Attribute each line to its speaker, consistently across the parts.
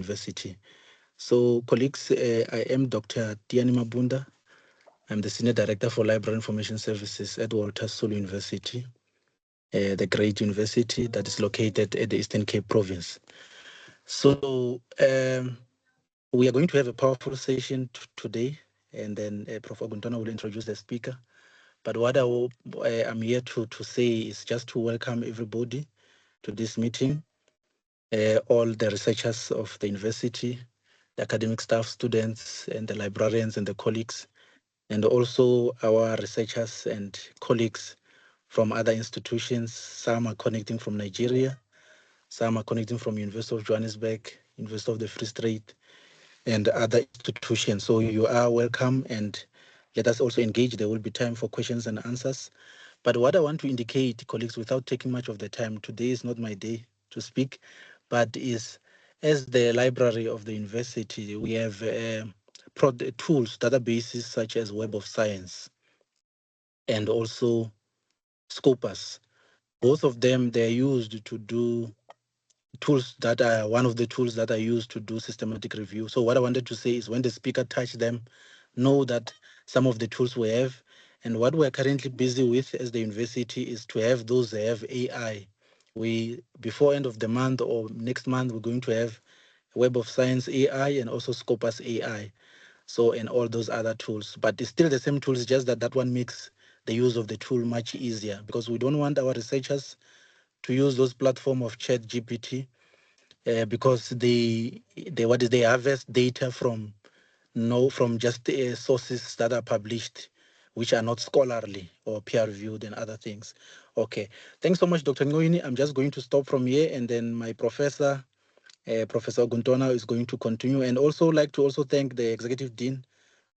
Speaker 1: university. So, colleagues, I am Dr. Tiani Mabunda. I'm the Senior Director for Library Information Services at Walter Sisulu University, the great university that is located at the Eastern Cape Province. So, we are going to have a powerful session today, and then Prof. Oguntana will introduce the speaker. But what I'm here to say is just to welcome everybody to this meeting, all the researchers of the university, the academic staff, students, and the librarians and the colleagues, and also our researchers and colleagues from other institutions. Some are connecting from Nigeria, some are connecting from University of Johannesburg, University of the Free State, and other institutions. So you are welcome, and let us also engage. There will be time for questions and answers. But what I want to indicate, colleagues, without taking much of the time, today is not my day to speak, but is as the library of the university, we have tools, databases such as Web of Science and also Scopus. Both of them, they're used to do tools that are one of the tools that are used to do systematic review. So what I wanted to say is when the speaker touched them, know that some of the tools we have, and what we're currently busy with as the university is to have those that have AI. We, before end of the month or next month, we're going to have Web of Science AI and also Scopus AI. So, and all those other tools, but it's still the same tools, just that that one makes the use of the tool much easier, because we don't want our researchers to use those platform of Chat GPT, because they harvest data from just sources that are published, which are not scholarly or peer reviewed and other things. Okay, thanks so much, Dr. Ngoini. I'm just going to stop from here, and then my professor, Professor Oguntana, is going to continue. And also like to also thank the executive dean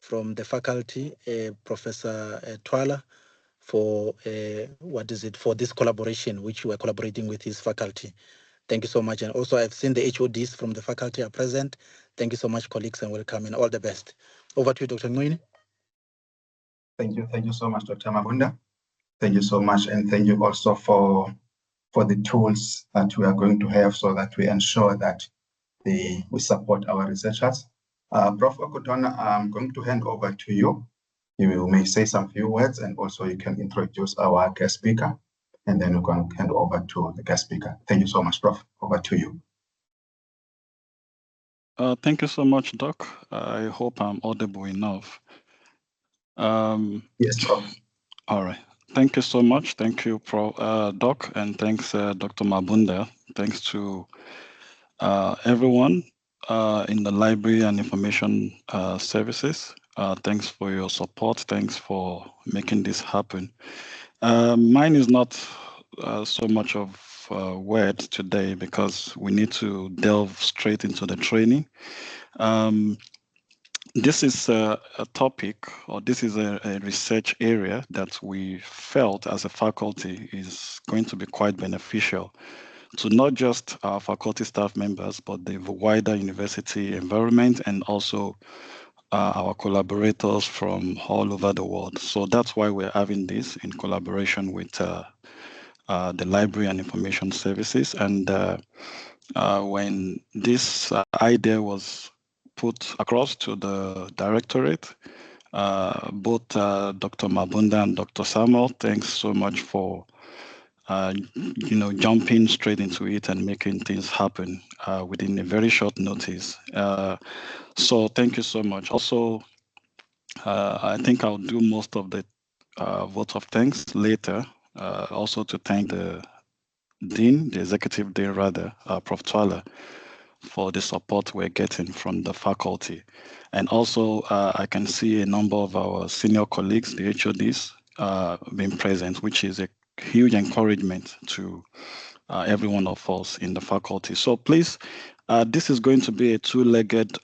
Speaker 1: from the faculty, Professor Twala, for for this collaboration, which we are collaborating with his faculty. Thank you so much. And also I've seen the HODs from the faculty are present. Thank you so much, colleagues, and welcome, and all the best. Over to you, Dr. Ngoini.
Speaker 2: Thank you so much, Dr. Mabunda. Thank you so much, and thank you also for the tools that we are going to have so that we ensure that we support our researchers. Prof. Oguntana, I'm going to hand over to you. You may say some few words, and also you can introduce our guest speaker, and then we're going to hand over to the guest speaker. Thank you so much, Prof. Over to you.
Speaker 3: Thank you so much, Doc. I hope I'm audible enough.
Speaker 2: Yes, Prof.
Speaker 3: All right. Thank you so much. Thank you, Doc, and thanks, Dr. Mabunda. Thanks to everyone in the library and information services. Thanks for your support. Thanks for making this happen. Mine is not so much of words today because we need to delve straight into the training. This is a topic, or this is a research area that we felt as a faculty is going to be quite beneficial to not just our faculty staff members, but the wider university environment, and also our collaborators from all over the world. So that's why we're having this in collaboration with the Library and Information Services. And when this idea was put across to the directorate, both Dr. Mabunda and Dr. Samuel, thanks so much for jumping straight into it and making things happen within a very short notice. So thank you so much. Also, I think I'll do most of the vote of thanks later. Also to thank the dean, the executive dean rather, Prof. Twala, for the support we're getting from the faculty. And also, I can see a number of our senior colleagues, the HODs, being present, which is a huge encouragement to every one of us in the faculty. So please, this is going to be a two-legged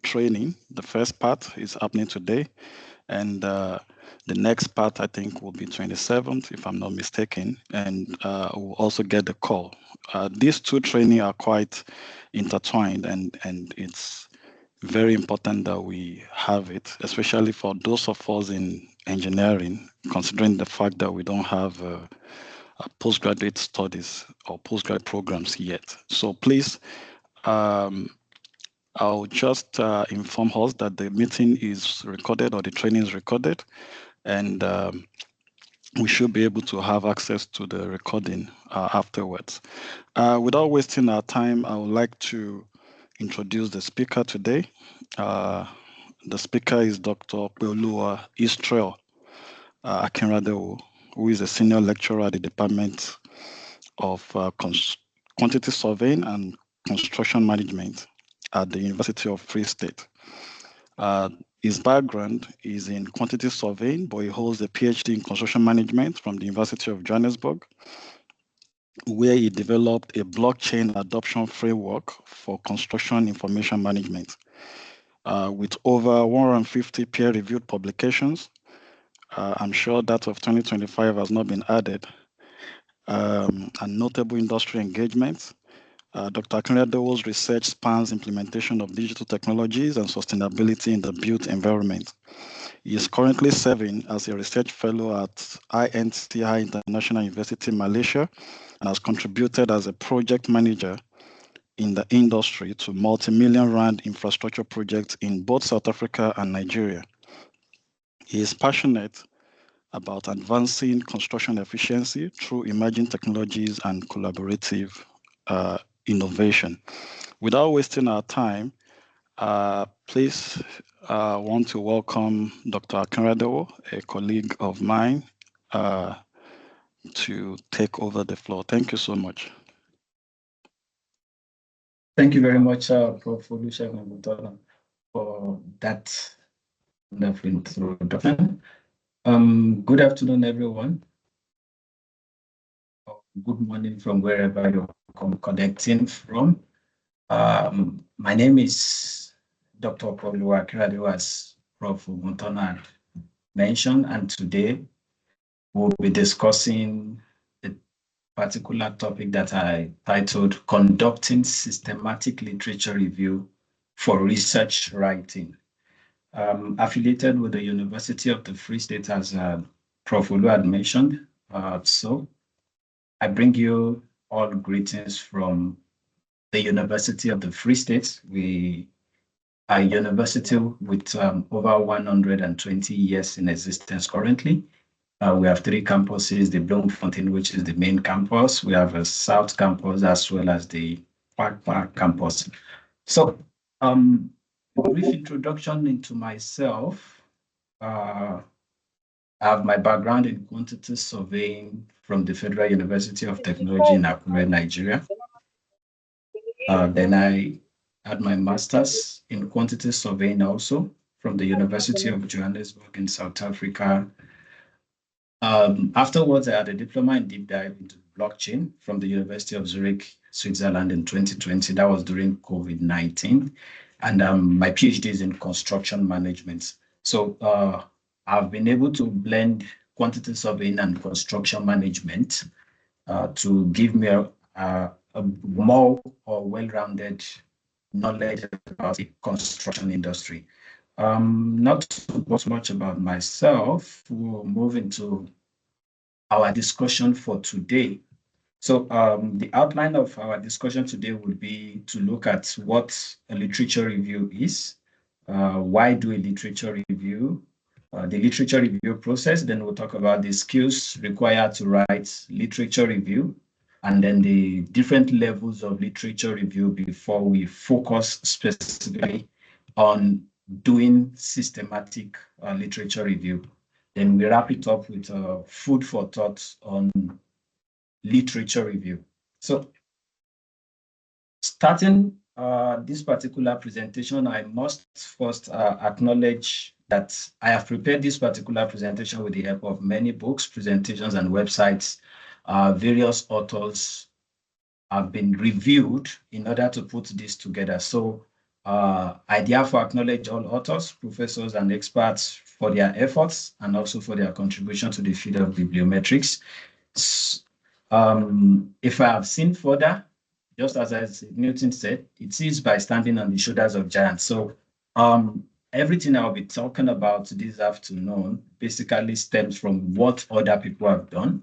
Speaker 3: training. The first part is happening today, and the next part, I think, will be 27th, if I'm not mistaken, and we'll also get the call. These two trainings are quite intertwined, and it's very important that we have it, especially for those of us in engineering, considering the fact that we don't have postgraduate studies or postgraduate programs yet. So please, I'll just inform us that the meeting is recorded or the training is recorded, and we should be able to have access to the recording afterwards. Without wasting our time, I would like to introduce the speaker today. The speaker is Dr. Peoluwa Israel Akinradewo, who is a senior lecturer at the Department of Quantity Surveying and Construction Management at the University of Free State. His background is in quantity surveying, but he holds a PhD in construction management from the University of Johannesburg, where he developed a blockchain adoption framework for construction information management. With over 150 peer-reviewed publications, I'm sure that of 2025 has not been added, and notable industry engagements. Dr. Akinradewo's research spans implementation of digital technologies and sustainability in the built environment. He is currently serving as a research fellow at INTI International University, Malaysia, and has contributed as a project manager in the industry to multi-million rand infrastructure projects in both South Africa and Nigeria. He is passionate about advancing construction efficiency through emerging technologies and collaborative innovation. Without wasting our time, please want to welcome Dr. Akinradewo, a colleague of mine, to take over the floor. Thank you so much.
Speaker 4: Thank you very much, Prof. Olusegun Oguntola, for that wonderful introduction. Good afternoon, everyone. Good morning from wherever you're connecting from. My name is Dr. Peoluwa Akinradewo, as Prof. Oguntola mentioned, and today we'll be discussing the particular topic that I titled Conducting Systematic Literature Review for Research Writing. Affiliated with the University of the Free State, as Prof. Olu had mentioned. So I bring you all greetings from the University of the Free State. We are a university with over 120 years in existence currently. We have 3 campuses, the Bloemfontein, which is the main campus. We have a South campus as well as the Park campus. So a brief introduction into myself. I have my background in quantity surveying from the Federal University of Technology in Akure, Nigeria. Then I had my master's in quantity surveying also from the University of Johannesburg in South Africa. Afterwards, I had a diploma in deep dive into blockchain from the University of Zurich, Switzerland in 2020. That was during COVID-19. And my PhD is in construction management. So I've been able to blend quantity surveying and construction management to give me a more well-rounded knowledge about the construction industry. Not too much about myself. We'll move into our discussion for today. So the outline of our discussion today would be to look at what a literature review is, why do a literature review, the literature review process. Then we'll talk about the skills required to write literature review, and then the different levels of literature review before we focus specifically on doing systematic literature review. Then we wrap it up with food for thought on literature review. So starting this particular presentation, I must first acknowledge that I have prepared this particular presentation with the help of many books, presentations, and websites. Various authors have been reviewed in order to put this together. So I therefore acknowledge all authors, professors, and experts for their efforts and also for their contribution to the field of bibliometrics. If I have seen further, just as Newton said, it is by standing on the shoulders of giants. So everything I'll be talking about this afternoon basically stems from what other people have done.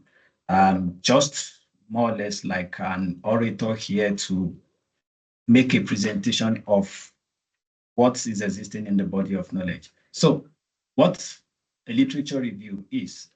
Speaker 4: just more or less like an orator here to make a presentation of what is existing in the body of knowledge. So what a literature review is,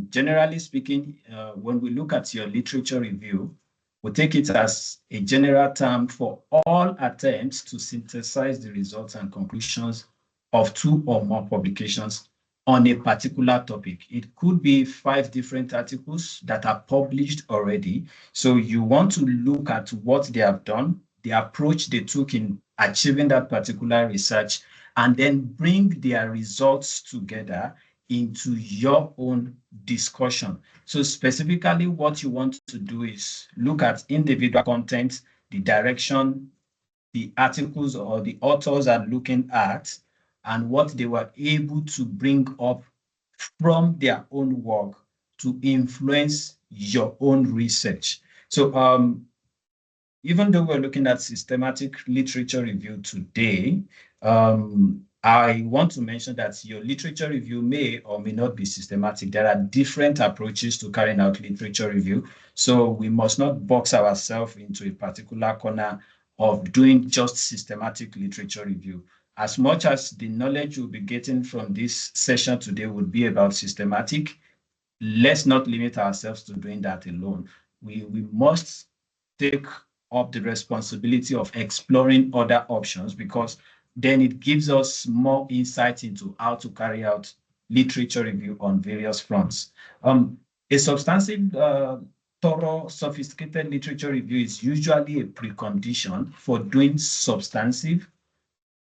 Speaker 4: generally speaking, when we look at your literature review, we take it as a general term for all attempts to synthesize the results and conclusions of 2 or more publications on a particular topic. It could be 5 different articles that are published already. So you want to look at what they have done, the approach they took in achieving that particular research, and then bring their results together into your own discussion. So specifically what you want to do is look at individual content, the direction the articles or the authors are looking at, and what they were able to bring up from their own work to influence your own research. So even though we're looking at systematic literature review today, I want to mention that your literature review may or may not be systematic. There are different approaches to carrying out literature review. So we must not box ourselves into a particular corner of doing just systematic literature review. As much as the knowledge we'll be getting from this session today would be about systematic, let's not limit ourselves to doing that alone. We must take up the responsibility of exploring other options, because then it gives us more insight into how to carry out literature review on various fronts. A substantive, thorough, sophisticated literature review is usually a precondition for doing substantive,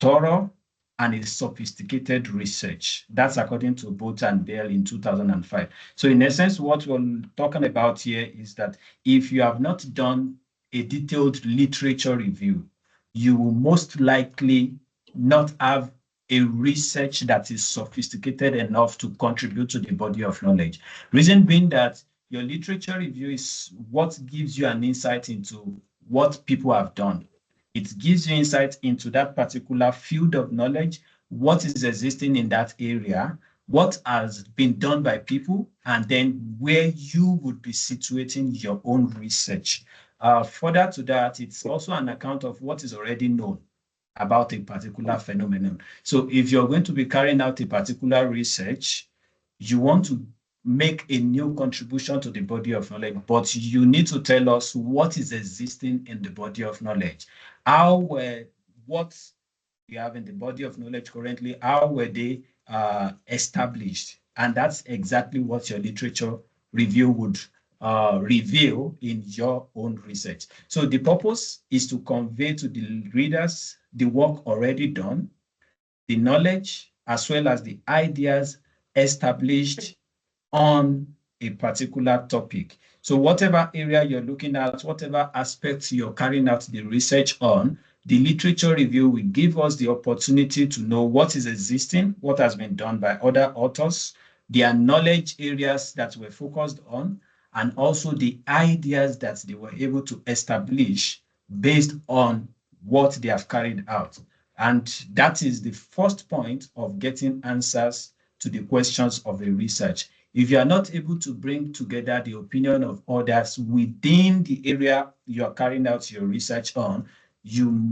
Speaker 4: thorough, and a sophisticated research. That's according to Booth and Bell in 2005. So in essence, what we're talking about here is that if you have not done a detailed literature review, you will most likely not have a research that is sophisticated enough to contribute to the body of knowledge. Reason being that your literature review is what gives you an insight into what people have done. It gives you insight into that particular field of knowledge, what is existing in that area, what has been done by people, and then where you would be situating your own research. Further to that, it's also an account of what is already known about a particular phenomenon. So if you're going to be carrying out a particular research, you want to make a new contribution to the body of knowledge, but you need to tell us what is existing in the body of knowledge. What we have in the body of knowledge currently, how were they established? And that's exactly what your literature review would reveal in your own research. So the purpose is to convey to the readers the work already done, the knowledge, as well as the ideas established on a particular topic. So whatever area you're looking at, whatever aspects you're carrying out the research on, the literature review will give us the opportunity to know what is existing, what has been done by other authors, their knowledge areas that were focused on, and also the ideas that they were able to establish based on what they have carried out. And that is the first point of getting answers to the questions of a research. If you are not able to bring together the opinion of others within the area you are carrying out your research on, you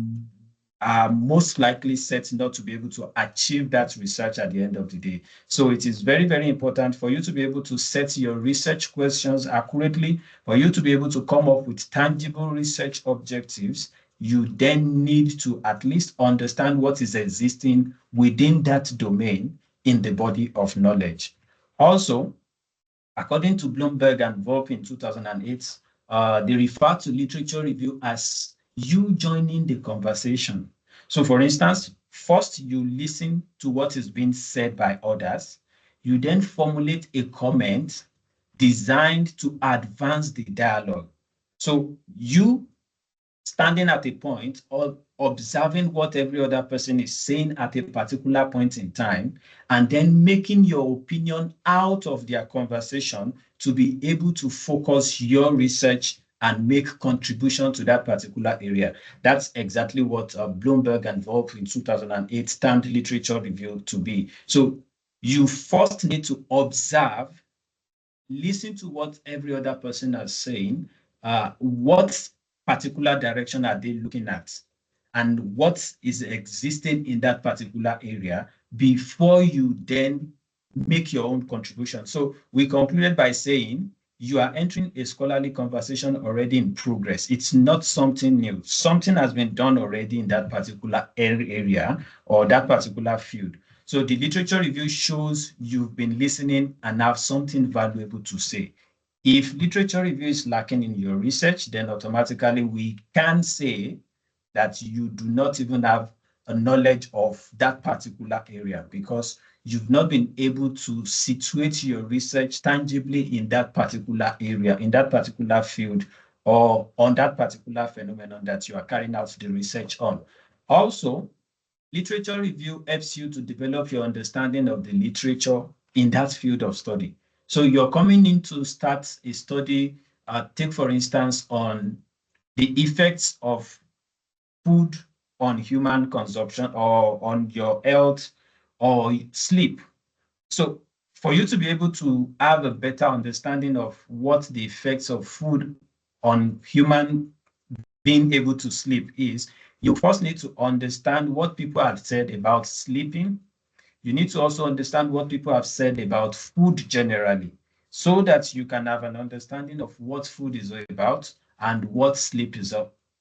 Speaker 4: are most likely set not to be able to achieve that research at the end of the day. So it is very, very important for you to be able to set your research questions accurately, for you to be able to come up with tangible research objectives. You then need to at least understand what is existing within that domain in the body of knowledge. Also, according to Bloomberg and Volpe in 2008, they refer to literature review as you joining the conversation. So for instance, first you listen to what is being said by others. You then formulate a comment designed to advance the dialogue. So you standing at a point or observing what every other person is saying at a particular point in time, and then making your opinion out of their conversation to be able to focus your research and make contribution to that particular area. That's exactly what Bloomberg and Volpe in 2008 termed literature review to be. So you first need to observe listen to what every other person is saying. What particular direction are they looking at? And what is existing in that particular area before you then make your own contribution. So we concluded by saying you are entering a scholarly conversation already in progress. It's not something new. Something has been done already in that particular area or that particular field. So the literature review shows you've been listening and have something valuable to say. If literature review is lacking in your research, then automatically we can say that you do not even have a knowledge of that particular area because you've not been able to situate your research tangibly in that particular area, in that particular field, or on that particular phenomenon that you are carrying out the research on. Also, literature review helps you to develop your understanding of the literature in that field of study. So you're coming in to start a study, take for instance, on the effects of food on human consumption or on your health or sleep. So for you to be able to have a better understanding of what the effects of food on human being able to sleep is, you first need to understand what people have said about sleeping. You need to also understand what people have said about food generally, so that you can have an understanding of what food is about and what sleep is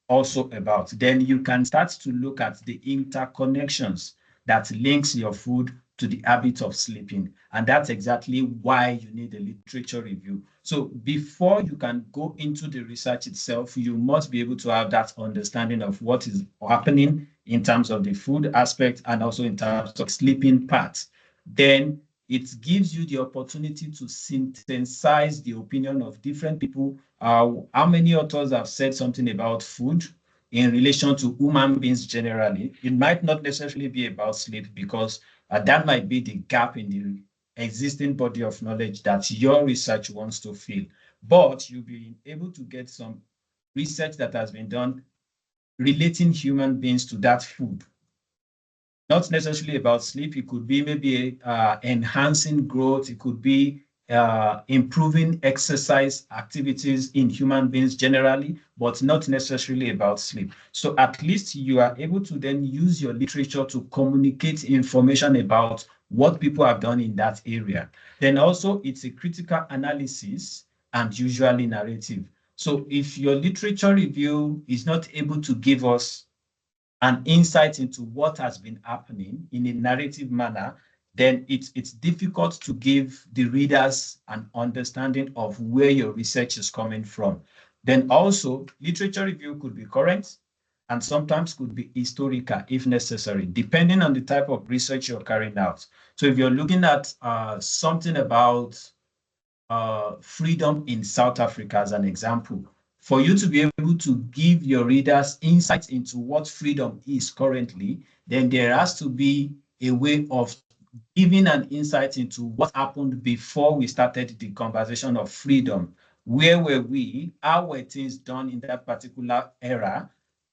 Speaker 4: also about. Then you can start to look at the interconnections that links your food to the habit of sleeping. And that's exactly why you need a literature review. So before you can go into the research itself, you must be able to have that understanding of what is happening in terms of the food aspect and also in terms of sleeping part. Then it gives you the opportunity to synthesize the opinion of different people. How many authors have said something about food in relation to human beings generally? It might not necessarily be about sleep because that might be the gap in the existing body of knowledge that your research wants to fill. But you'll be able to get some research that has been done relating human beings to that food. Not necessarily about sleep. It could be maybe enhancing growth. It could be improving exercise activities in human beings generally, but not necessarily about sleep. So at least you are able to then use your literature to communicate information about what people have done in that area. Then also it's a critical analysis and usually narrative. So if your literature review is not able to give us an insight into what has been happening in a narrative manner, then it's difficult to give the readers an understanding of where your research is coming from. Then also, literature review could be current and sometimes could be historical if necessary, depending on the type of research you're carrying out. So if you're looking at something about freedom in South Africa as an example, for you to be able to give your readers insights into what freedom is currently, then there has to be a way of giving an insight into what happened before we started the conversation of freedom. Where were we? How were things done in that particular era?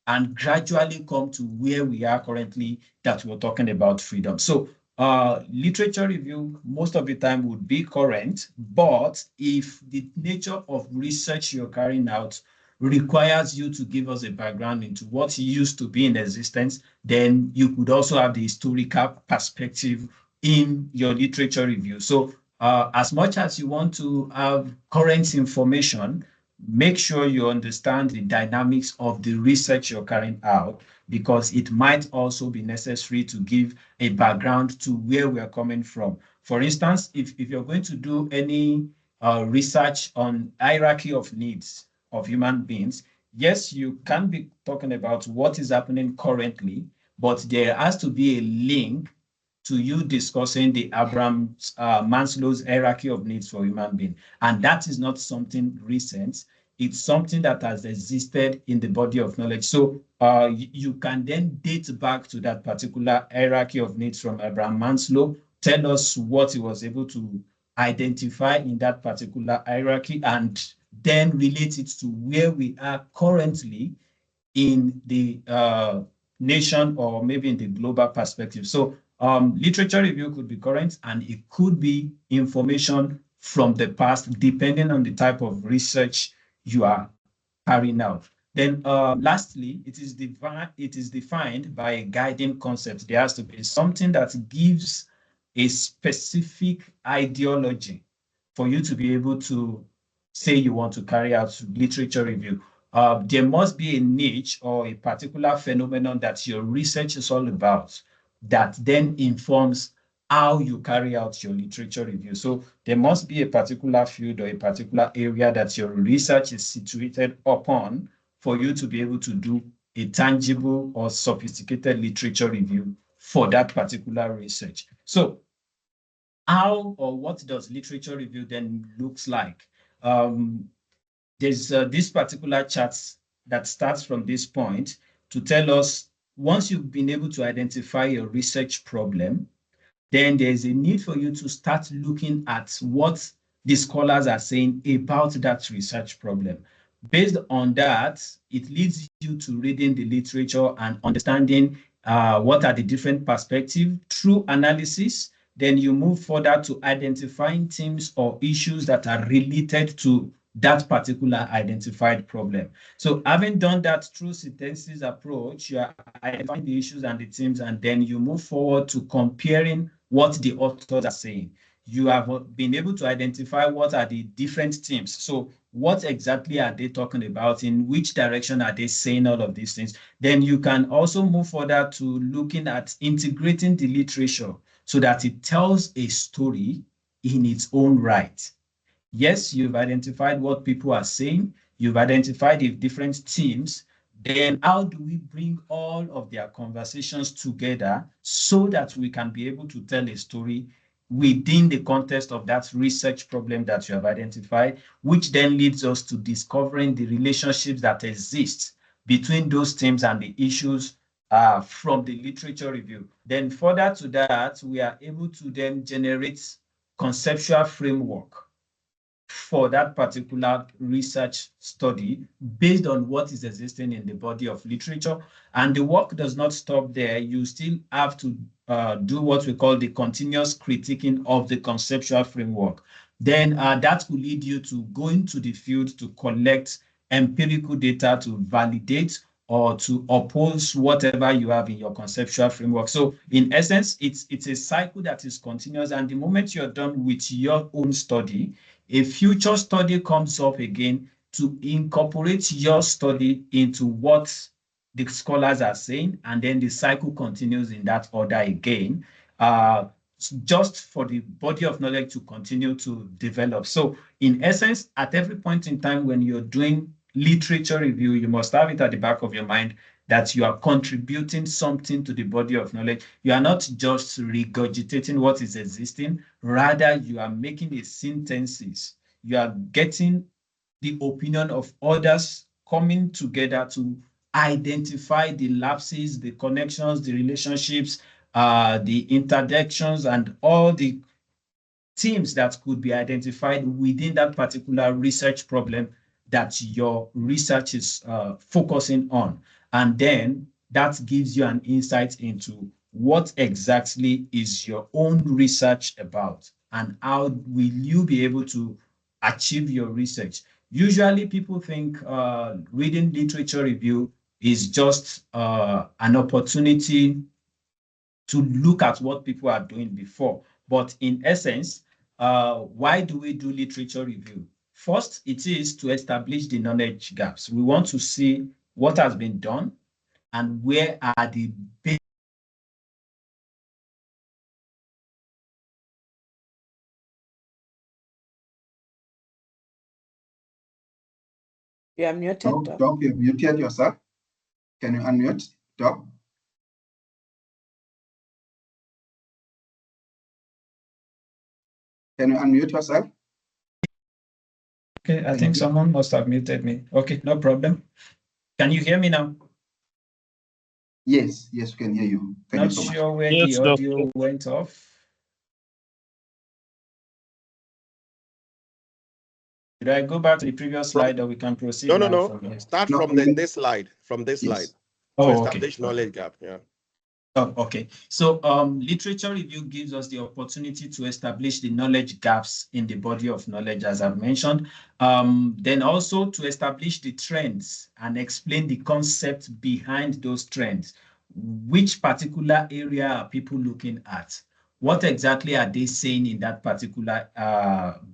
Speaker 4: And gradually come to where we are currently that we're talking about freedom. So literature review most of the time would be current, but if the nature of research you're carrying out requires you to give us a background into what used to be in existence, then you could also have the historical perspective in your literature review. So as much as you want to have current information, make sure you understand the dynamics of the research you're carrying out, because it might also be necessary to give a background to where we're coming from. For instance, if you're going to do any research on hierarchy of needs of human beings, yes, you can be talking about what is happening currently, but there has to be a link to you discussing the Abraham Maslow's hierarchy of needs for human being. And that is not something recent. It's something that has existed in the body of knowledge. So you can then date back to that particular hierarchy of needs from Abraham Maslow, tell us what he was able to identify in that particular hierarchy, and then relate it to where we are currently in the nation or maybe in the global perspective. So literature review could be current and it could be information from the past, depending on the type of research you are carrying out. Then lastly, it is defined by a guiding concept. There has to be something that gives a specific ideology for you to be able to say you want to carry out literature review. There must be a niche or a particular phenomenon that your research is all about that then informs how you carry out your literature review. So there must be a particular field or a particular area that your research is situated upon for you to be able to do a tangible or sophisticated literature review for that particular research. So how or what does literature review then looks like? There's this particular chart that starts from this point to tell us once you've been able to identify your research problem, then there's a need for you to start looking at what the scholars are saying about that research problem. Based on that, it leads you to reading the literature and understanding what are the different perspectives through analysis. Then you move further to identifying themes or issues that are related to that particular identified problem. So having done that through synthesis approach, you are identifying the issues and the themes, and then you move forward to comparing what the authors are saying. You have been able to identify what are the different themes. So what exactly are they talking about? In which direction are they saying all of these things? Then you can also move further to looking at integrating the literature so that it tells a story in its own right. Yes, you've identified what people are saying. You've identified the different themes. Then how do we bring all of their conversations together so that we can be able to tell a story within the context of that research problem that you have identified, which then leads us to discovering the relationships that exist between those themes and the issues from the literature review. Then further to that, we are able to then generate conceptual framework for that particular research study based on what is existing in the body of literature. And the work does not stop there. You still have to do what we call the continuous critiquing of the conceptual framework. Then that will lead you to go into the field to collect empirical data to validate or to oppose whatever you have in your conceptual framework. So in essence, it's a cycle that is continuous. And the moment you're done with your own study, a future study comes up again to incorporate your study into what the scholars are saying, and then the cycle continues in that order again, just for the body of knowledge to continue to develop. So in essence, at every point in time when you're doing literature review, you must have it at the back of your mind that you are contributing something to the body of knowledge. You are not just regurgitating what is existing, rather you are making a synthesis. You are getting the opinion of others coming together to identify the lapses, the connections, the relationships, the interdictions, and all the themes that could be identified within that particular research problem that your research is focusing on. And then that gives you an insight into what exactly is your own research about and how will you be able to achieve your research. Usually people think reading literature review is just an opportunity to look at what people are doing before. But in essence, why do we do literature review? First, it is to establish the knowledge gaps. We want to see what has been done and where are the big
Speaker 5: You are muted, Doc.
Speaker 2: Doc, you've muted yourself. Can you unmute, Doc? Can you unmute yourself?
Speaker 4: Okay, I think someone must have muted me. Okay, no problem. Can you hear me now?
Speaker 2: Yes, yes, we can hear you. Thank
Speaker 4: Not
Speaker 2: you so much.
Speaker 4: sure where
Speaker 6: Yes,
Speaker 4: the audio
Speaker 6: Doctor.
Speaker 4: went off. Should I go back to the previous slide or we can proceed?
Speaker 6: No.
Speaker 4: From here?
Speaker 6: Start
Speaker 2: No,
Speaker 6: from
Speaker 2: we can-
Speaker 6: this slide. From this
Speaker 2: Yes.
Speaker 6: slide. To
Speaker 4: Oh, okay.
Speaker 6: establish knowledge gap. Yeah.
Speaker 4: Oh, okay. So literature review gives us the opportunity to establish the knowledge gaps in the body of knowledge, as I've mentioned. Then also to establish the trends and explain the concept behind those trends. Which particular area are people looking at? What exactly are they saying in that particular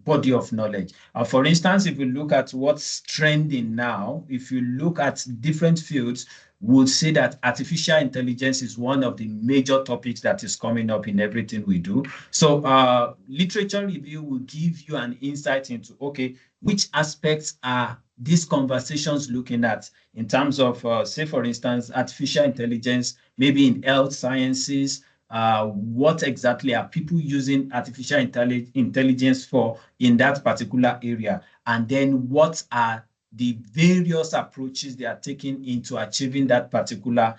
Speaker 4: body of knowledge? For instance, if you look at what's trending now, if you look at different fields, would say that artificial intelligence is one of the major topics that is coming up in everything we do. So literature review will give you an insight into, okay, which aspects are these conversations looking at in terms of, say, for instance, artificial intelligence, maybe in health sciences. What exactly are people using artificial intelligence for in that particular area? And then what are the various approaches they are taking into achieving that particular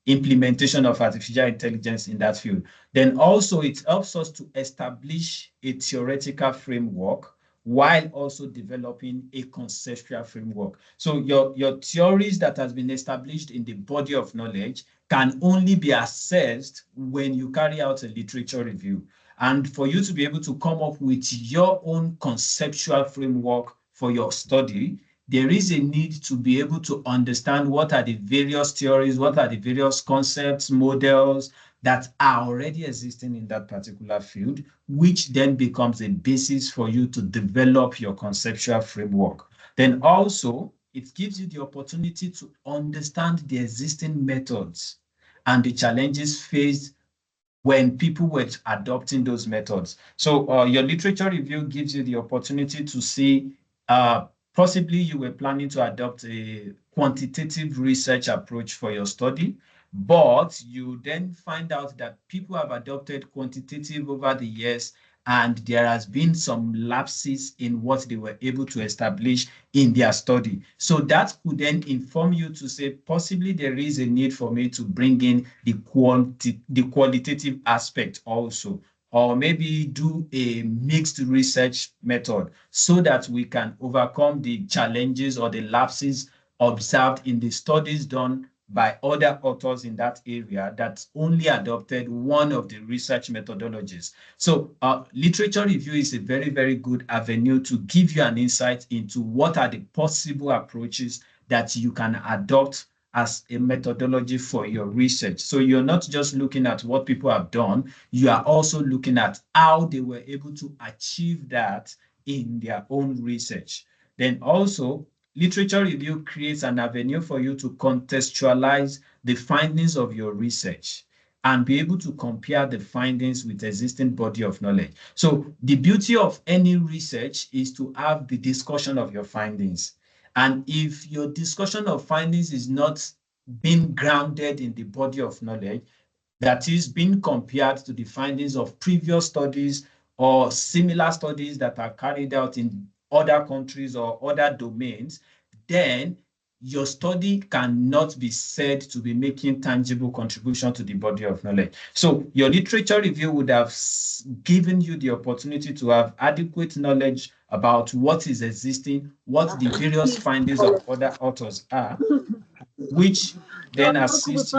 Speaker 4: implementation of artificial intelligence in that field. Then also it helps us to establish a theoretical framework while also developing a conceptual framework. So your theories that has been established in the body of knowledge can only be assessed when you carry out a literature review. And for you to be able to come up with your own conceptual framework for your study, there is a need to be able to understand what are the various theories, what are the various concepts, models that are already existing in that particular field, which then becomes a basis for you to develop your conceptual framework. Then also, it gives you the opportunity to understand the existing methods and the challenges faced when people were adopting those methods. So your literature review gives you the opportunity to see, possibly you were planning to adopt a quantitative research approach for your study, but you then find out that people have adopted quantitative over the years, and there has been some lapses in what they were able to establish in their study. So that could then inform you to say, possibly there is a need for me to bring in the qualitative aspect also, or maybe do a mixed research method so that we can overcome the challenges or the lapses observed in the studies done by other authors in that area that only adopted one of the research methodologies. So literature review is a very, very good avenue to give you an insight into what are the possible approaches that you can adopt as a methodology for your research. So you're not just looking at what people have done, you are also looking at how they were able to achieve that in their own research. Then also, literature review creates an avenue for you to contextualize the findings of your research and be able to compare the findings with existing body of knowledge. So the beauty of any research is to have the discussion of your findings. And if your discussion of findings is not being grounded in the body of knowledge, that is being compared to the findings of previous studies or similar studies that are carried out in other countries or other domains, then your study cannot be said to be making tangible contribution to the body of knowledge. So your literature review would have given you the opportunity to have adequate knowledge about what is existing, what the various findings of other authors are, which then assists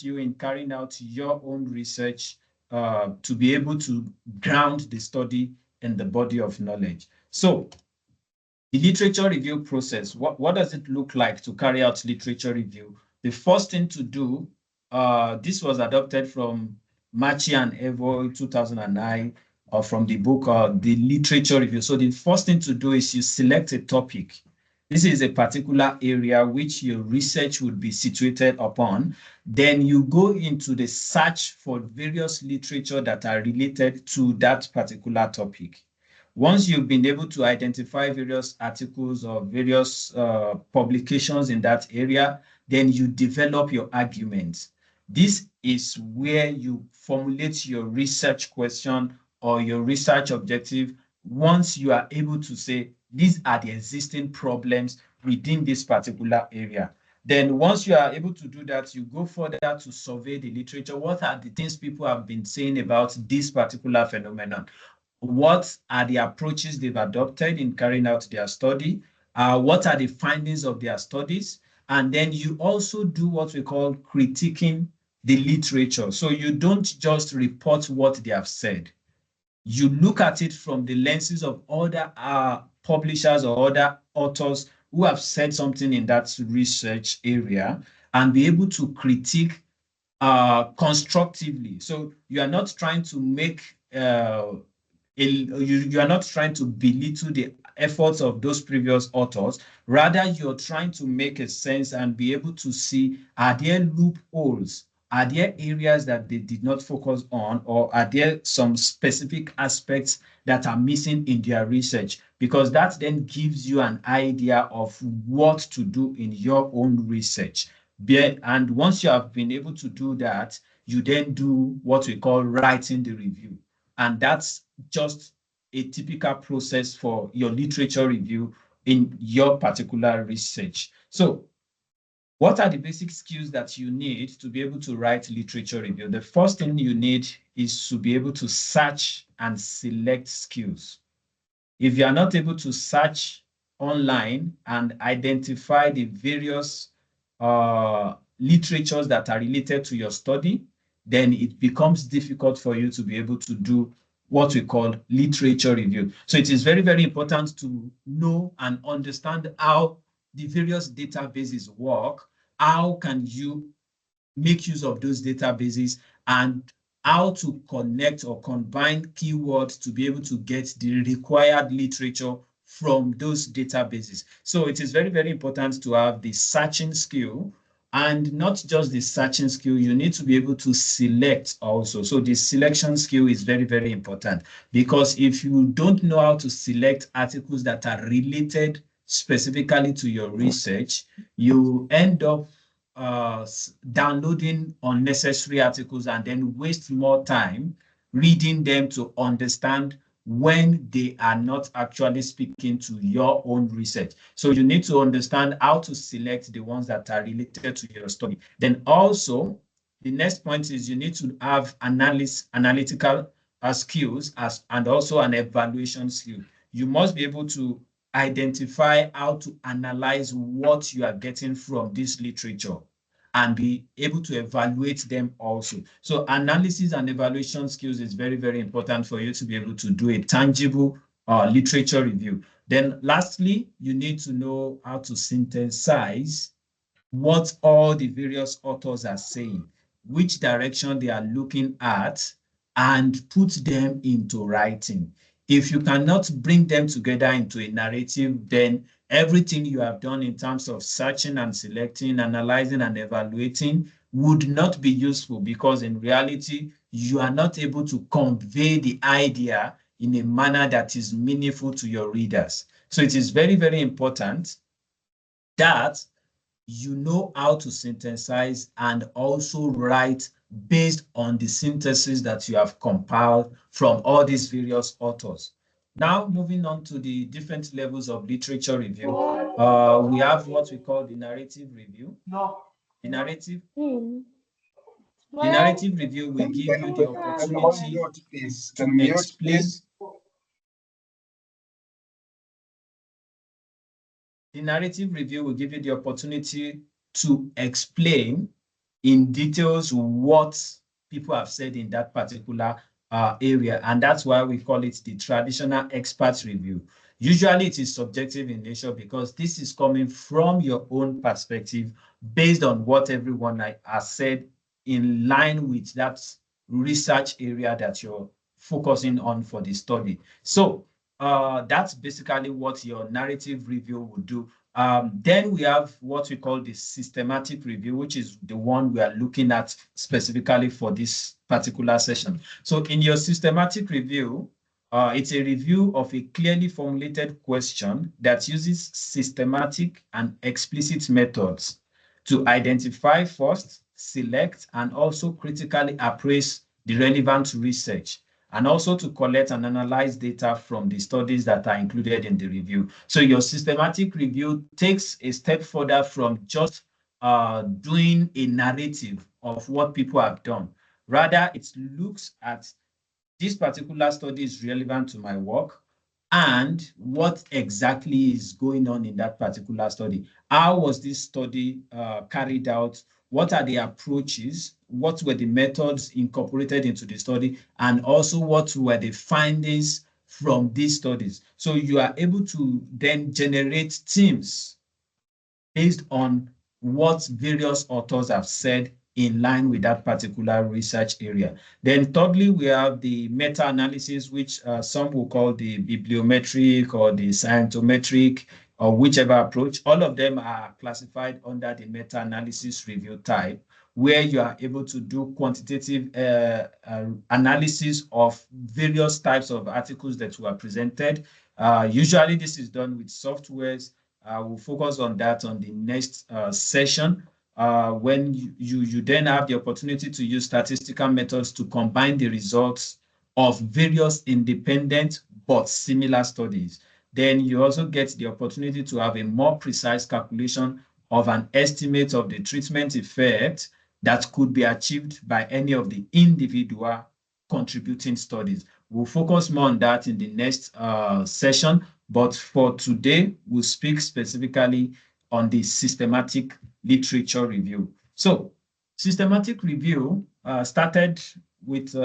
Speaker 4: you in carrying out your own research to be able to ground the study in the body of knowledge. So the literature review process, what does it look like to carry out literature review? The first thing to do, this was adopted from Machi and Evo in 2009, or from the book, The Literature Review. So the first thing to do is you select a topic. This is a particular area which your research would be situated upon. Then you go into the search for various literature that are related to that particular topic. Once you've been able to identify various articles or various publications in that area, then you develop your arguments. This is where you formulate your research question or your research objective once you are able to say, these are the existing problems within this particular area. Then once you are able to do that, you go further to survey the literature. What are the things people have been saying about this particular phenomenon? What are the approaches they've adopted in carrying out their study? What are the findings of their studies? And then you also do what we call critiquing the literature. So you don't just report what they have said. You look at it from the lenses of other publishers or other authors who have said something in that research area and be able to critique constructively. So you are not trying to make you are not trying to belittle the efforts of those previous authors. Rather, you're trying to make a sense and be able to see, are there loopholes? Are there areas that they did not focus on, or are there some specific aspects that are missing in their research? Because that then gives you an idea of what to do in your own research. And once you have been able to do that, you then do what we call writing the review. And that's just a typical process for your literature review in your particular research. So what are the basic skills that you need to be able to write literature review? The first thing you need is to be able to search and select skills. If you are not able to search online and identify the various literatures that are related to your study, then it becomes difficult for you to be able to do what we call literature review. So it is very, very important to know and understand how the various databases work. How can you make use of those databases, and how to connect or combine keywords to be able to get the required literature from those databases. So it is very, very important to have the searching skill, and not just the searching skill, you need to be able to select also. So the selection skill is very, very important, because if you don't know how to select articles that are related specifically to your research, you end up downloading unnecessary articles and then waste more time reading them to understand when they are not actually speaking to your own research. So you need to understand how to select the ones that are related to your study. Then also, the next point is you need to have analytical skills and also an evaluation skill. You must be able to identify how to analyze what you are getting from this literature and be able to evaluate them also. So analysis and evaluation skills is very, very important for you to be able to do a tangible literature review. Then lastly, you need to know how to synthesize what all the various authors are saying, which direction they are looking at, and put them into writing. If you cannot bring them together into a narrative, then everything you have done in terms of searching and selecting, analyzing and evaluating would not be useful, because in reality, you are not able to convey the idea in a manner that is meaningful to your readers. So it is very, very important that you know how to synthesize and also write based on the synthesis that you have compiled from all these various authors. Now, moving on to the different levels of literature review, we have what we call the narrative review. The narrative review will give you the opportunity to explain. The narrative review will give you the opportunity to explain in details what people have said in that particular area. And that's why we call it the traditional expert review. Usually it is subjective in nature, because this is coming from your own perspective based on what everyone has said in line with that research area that you're focusing on for the study. So that's basically what your narrative review will do. Then we have what we call the systematic review, which is the one we are looking at specifically for this particular session. So in your systematic review, it's a review of a clearly formulated question that uses systematic and explicit methods to identify first, select, and also critically appraise the relevant research, and also to collect and analyze data from the studies that are included in the review. So your systematic review takes a step further from just doing a narrative of what people have done. Rather, it looks at this particular study is relevant to my work. and what exactly is going on in that particular study. How was this study carried out? What are the approaches? What were the methods incorporated into the study? And also what were the findings from these studies? So you are able to then generate teams based on what various authors have said in line with that particular research area. Then thirdly, we have the meta-analysis, which some will call the bibliometric or the scientometric or whichever approach. All of them are classified under the meta-analysis review type, where you are able to do quantitative analysis of various types of articles that were presented. Usually this is done with softwares. We'll focus on that on the next session, when you then have the opportunity to use statistical methods to combine the results of various independent but similar studies. Then you also get the opportunity to have a more precise calculation of an estimate of the treatment effect that could be achieved by any of the individual contributing studies. We'll focus more on that in the next session, but for today, we'll speak specifically on the systematic literature review. So systematic review started with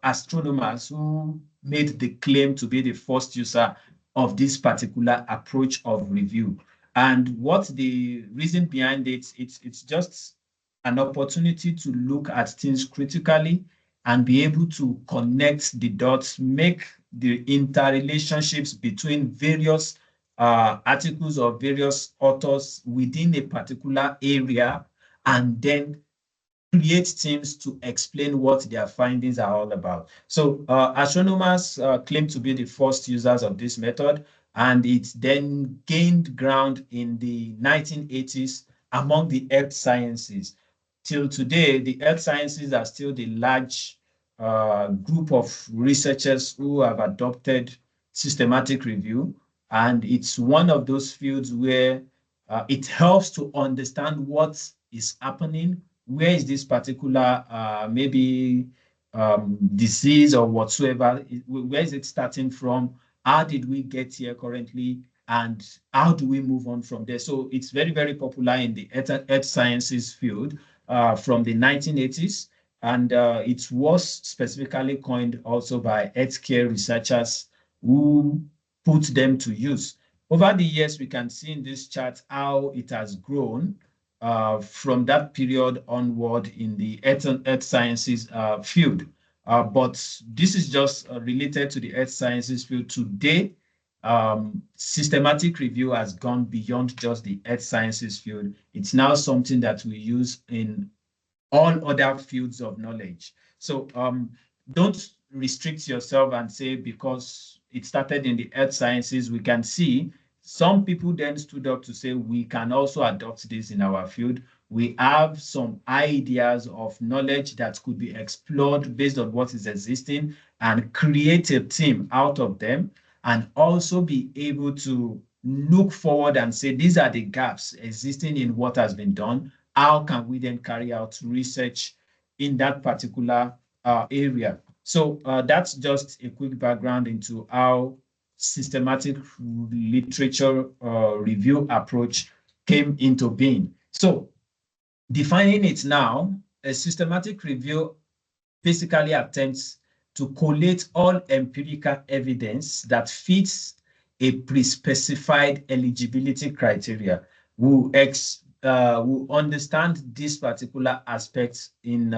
Speaker 4: astronomers who made the claim to be the first user of this particular approach of review. And what the reason behind it, it's just an opportunity to look at things critically and be able to connect the dots, make the interrelationships between various articles of various authors within a particular area, and then create teams to explain what their findings are all about. So astronomers claim to be the first users of this method, and it then gained ground in the 1980s among the earth sciences. Till today, the earth sciences are still the large group of researchers who have adopted systematic review, and it's one of those fields where it helps to understand what is happening. Where is this particular maybe disease or whatsoever, where is it starting from? How did we get here currently? And how do we move on from there? So it's very, very popular in the earth sciences field from the 1980s. And it was specifically coined also by healthcare researchers who put them to use. Over the years, we can see in this chart how it has grown from that period onward in the earth sciences field. But this is just related to the earth sciences field. Today, systematic review has gone beyond just the earth sciences field. It's now something that we use in all other fields of knowledge. So don't restrict yourself and say because it started in the earth sciences. We can see some people then stood up to say we can also adopt this in our field. We have some ideas of knowledge that could be explored based on what is existing and create a team out of them, and also be able to look forward and say these are the gaps existing in what has been done. How can we then carry out research in that particular area? So that's just a quick background into how systematic literature review approach came into being. So defining it now, a systematic review basically attempts to collate all empirical evidence that fits a pre-specified eligibility criteria. We'll understand this particular aspect in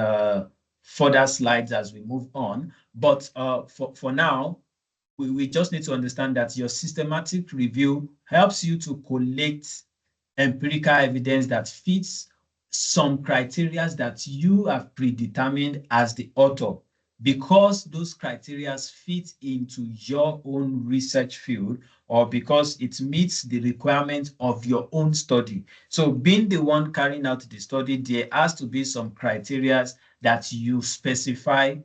Speaker 4: further slides as we move on. But for now, we just need to understand that your systematic review helps you to collect empirical evidence that fits some criteria that you have predetermined as the author, because those criteria fit into your own research field, or because it meets the requirement of your own study. So being the one carrying out the study, there has to be some criteria that you specify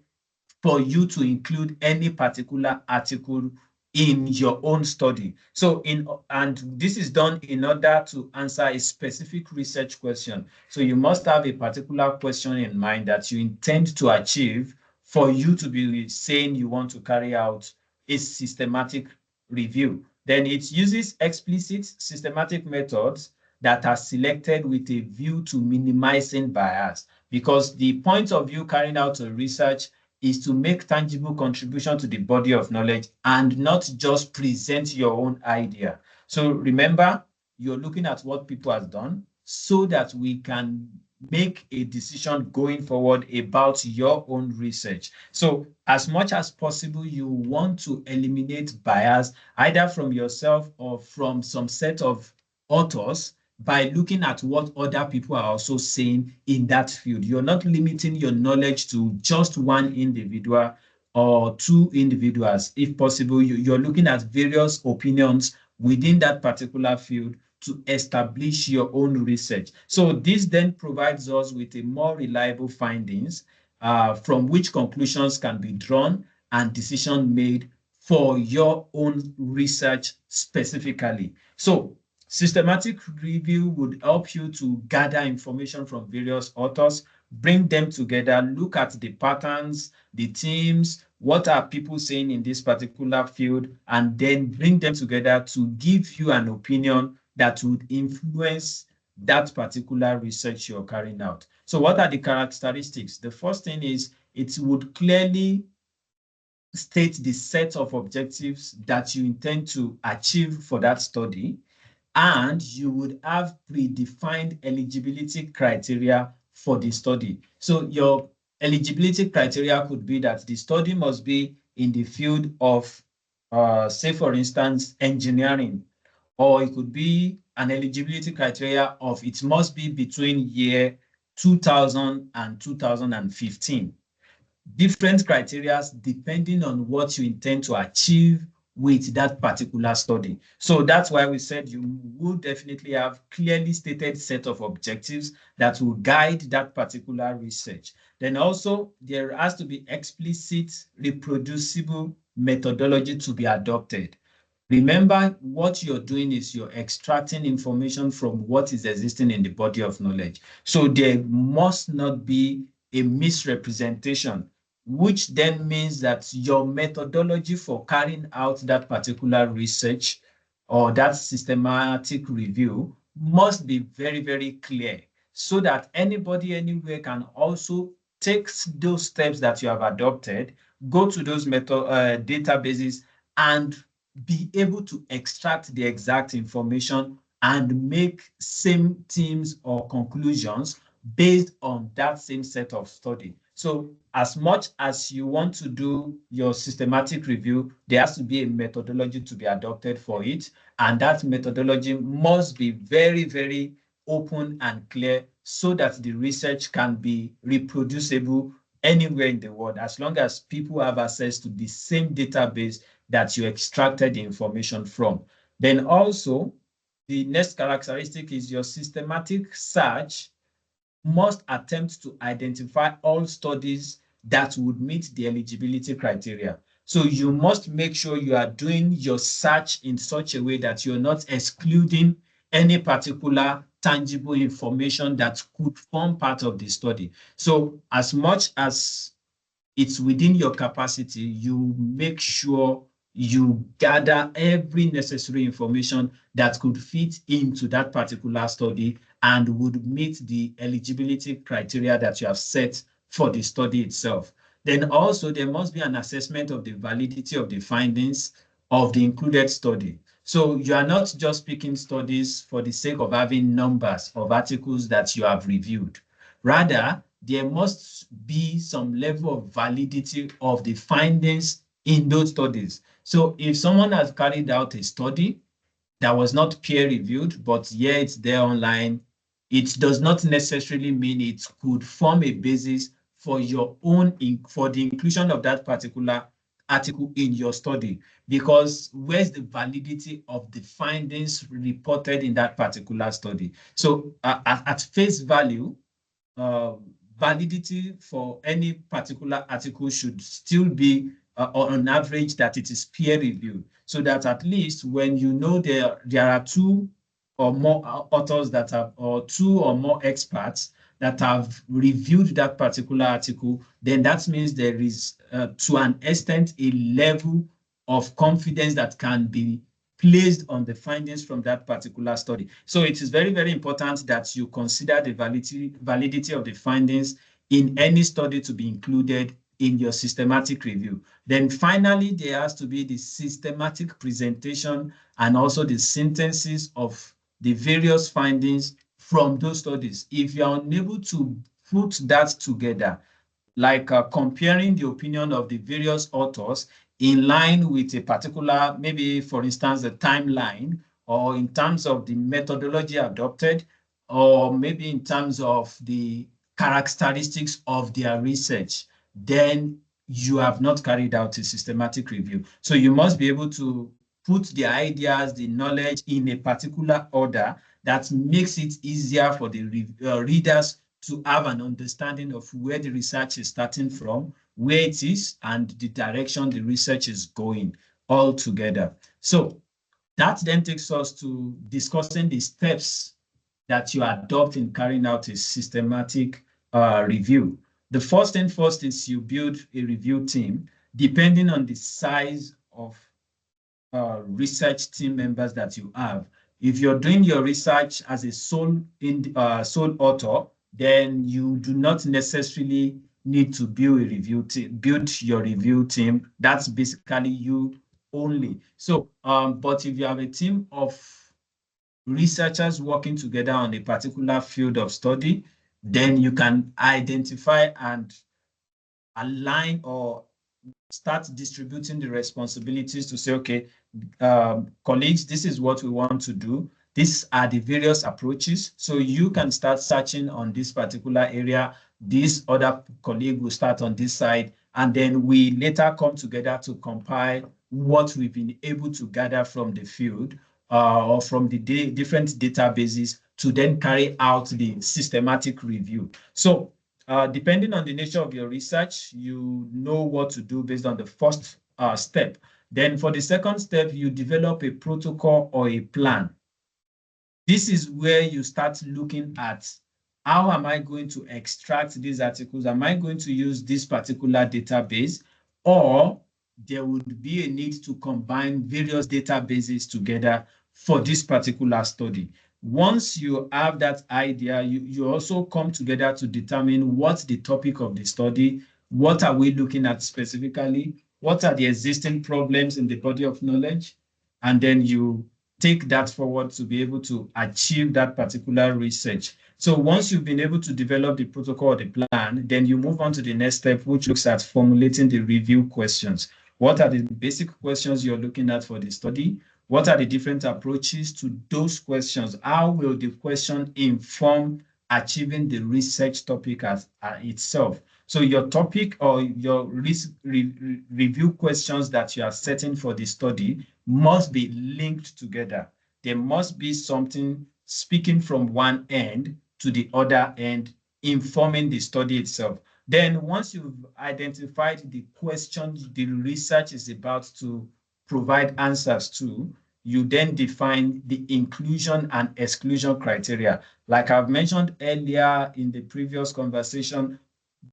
Speaker 4: for you to include any particular article in your own study. So and this is done in order to answer a specific research question. So you must have a particular question in mind that you intend to achieve for you to be saying you want to carry out a systematic review. Then it uses explicit systematic methods that are selected with a view to minimizing bias, because the point of view carrying out a research is to make tangible contribution to the body of knowledge and not just present your own idea. So remember, you're looking at what people have done so that we can make a decision going forward about your own research. So as much as possible, you want to eliminate bias either from yourself or from some set of authors by looking at what other people are also saying in that field. You're not limiting your knowledge to just one individual or two individuals. If possible, you're looking at various opinions within that particular field to establish your own research. So this then provides us with a more reliable findings from which conclusions can be drawn and decision made for your own research specifically. So systematic review would help you to gather information from various authors, bring them together, look at the patterns, the themes, what are people saying in this particular field, and then bring them together to give you an opinion that would influence that particular research you're carrying out. So what are the characteristics? The first thing is it would clearly state the set of objectives that you intend to achieve for that study, and you would have predefined eligibility criteria for the study. So your eligibility criteria could be that the study must be in the field of, say for instance, engineering, or it could be an eligibility criteria of it must be between year 2000 and 2015. Different criteria depending on what you intend to achieve with that particular study. So that's why we said you would definitely have clearly stated set of objectives that will guide that particular research. Then also there has to be explicit reproducible methodology to be adopted. Remember, what you're doing is you're extracting information from what is existing in the body of knowledge. So there must not be a misrepresentation, which then means that your methodology for carrying out that particular research or that systematic review must be very, very clear so that anybody anywhere can also take those steps that you have adopted, go to those databases and be able to extract the exact information and make same themes or conclusions based on that same set of study. So as much as you want to do your systematic review, there has to be a methodology to be adopted for it. And that methodology must be very, very open and clear so that the research can be reproducible anywhere in the world, as long as people have access to the same database that you extracted the information from. Then also, the next characteristic is your systematic search must attempt to identify all studies that would meet the eligibility criteria. So you must make sure you are doing your search in such a way that you're not excluding any particular tangible information that could form part of the study. So as much as it's within your capacity, you make sure you gather every necessary information that could fit into that particular study and would meet the eligibility criteria that you have set for the study itself. Then also there must be an assessment of the validity of the findings of the included study. So you are not just picking studies for the sake of having numbers of articles that you have reviewed. Rather, there must be some level of validity of the findings in those studies. So if someone has carried out a study that was not peer reviewed, but yeah, it's there online, it does not necessarily mean it could form a basis for your own, for the inclusion of that particular article in your study, because where's the validity of the findings reported in that particular study? So at face value, validity for any particular article should still be on average that it is peer reviewed, so that at least when you know there are two or more authors that have, or two or more experts that have reviewed that particular article, then that means there is to an extent a level of confidence that can be placed on the findings from that particular study. So it is very, very important that you consider the validity of the findings in any study to be included in your systematic review. Then finally, there has to be the systematic presentation and also the synthesis of the various findings from those studies. If you are unable to put that together, like comparing the opinion of the various authors in line with a particular, maybe for instance, the timeline, or in terms of the methodology adopted, or maybe in terms of the characteristics of their research, then you have not carried out a systematic review. So you must be able to put the ideas, the knowledge in a particular order that makes it easier for the readers to have an understanding of where the research is starting from, where it is, and the direction the research is going all together. So that then takes us to discussing the steps that you adopt in carrying out a systematic review. The first thing first is you build a review team, depending on the size of research team members that you have. If you're doing your research as a sole author, then you do not necessarily need to build your review team. That's basically you only. So, but if you have a team of researchers working together on a particular field of study, then you can identify and align or start distributing the responsibilities to say, okay, colleagues, this is what we want to do. These are the various approaches. So you can start searching on this particular area. This other colleague will start on this side. And then we later come together to compile what we've been able to gather from the field or from the different databases to then carry out the systematic review. So depending on the nature of your research, you know what to do based on the first step. Then for the second step, you develop a protocol or a plan. This is where you start looking at how am I going to extract these articles? Am I going to use this particular database? Or there would be a need to combine various databases together for this particular study. Once you have that idea, you also come together to determine what's the topic of the study, what are we looking at specifically, what are the existing problems in the body of knowledge, and then you take that forward to be able to achieve that particular research. So once you've been able to develop the protocol or the plan, then you move on to the next step, which looks at formulating the review questions. What are the basic questions you're looking at for the study? What are the different approaches to those questions? How will the question inform achieving the research topic as itself? So your topic or your review questions that you are setting for the study must be linked together. There must be something speaking from one end to the other end, informing the study itself. Then once you've identified the questions the research is about to provide answers to, you then define the inclusion and exclusion criteria. Like I've mentioned earlier in the previous conversation,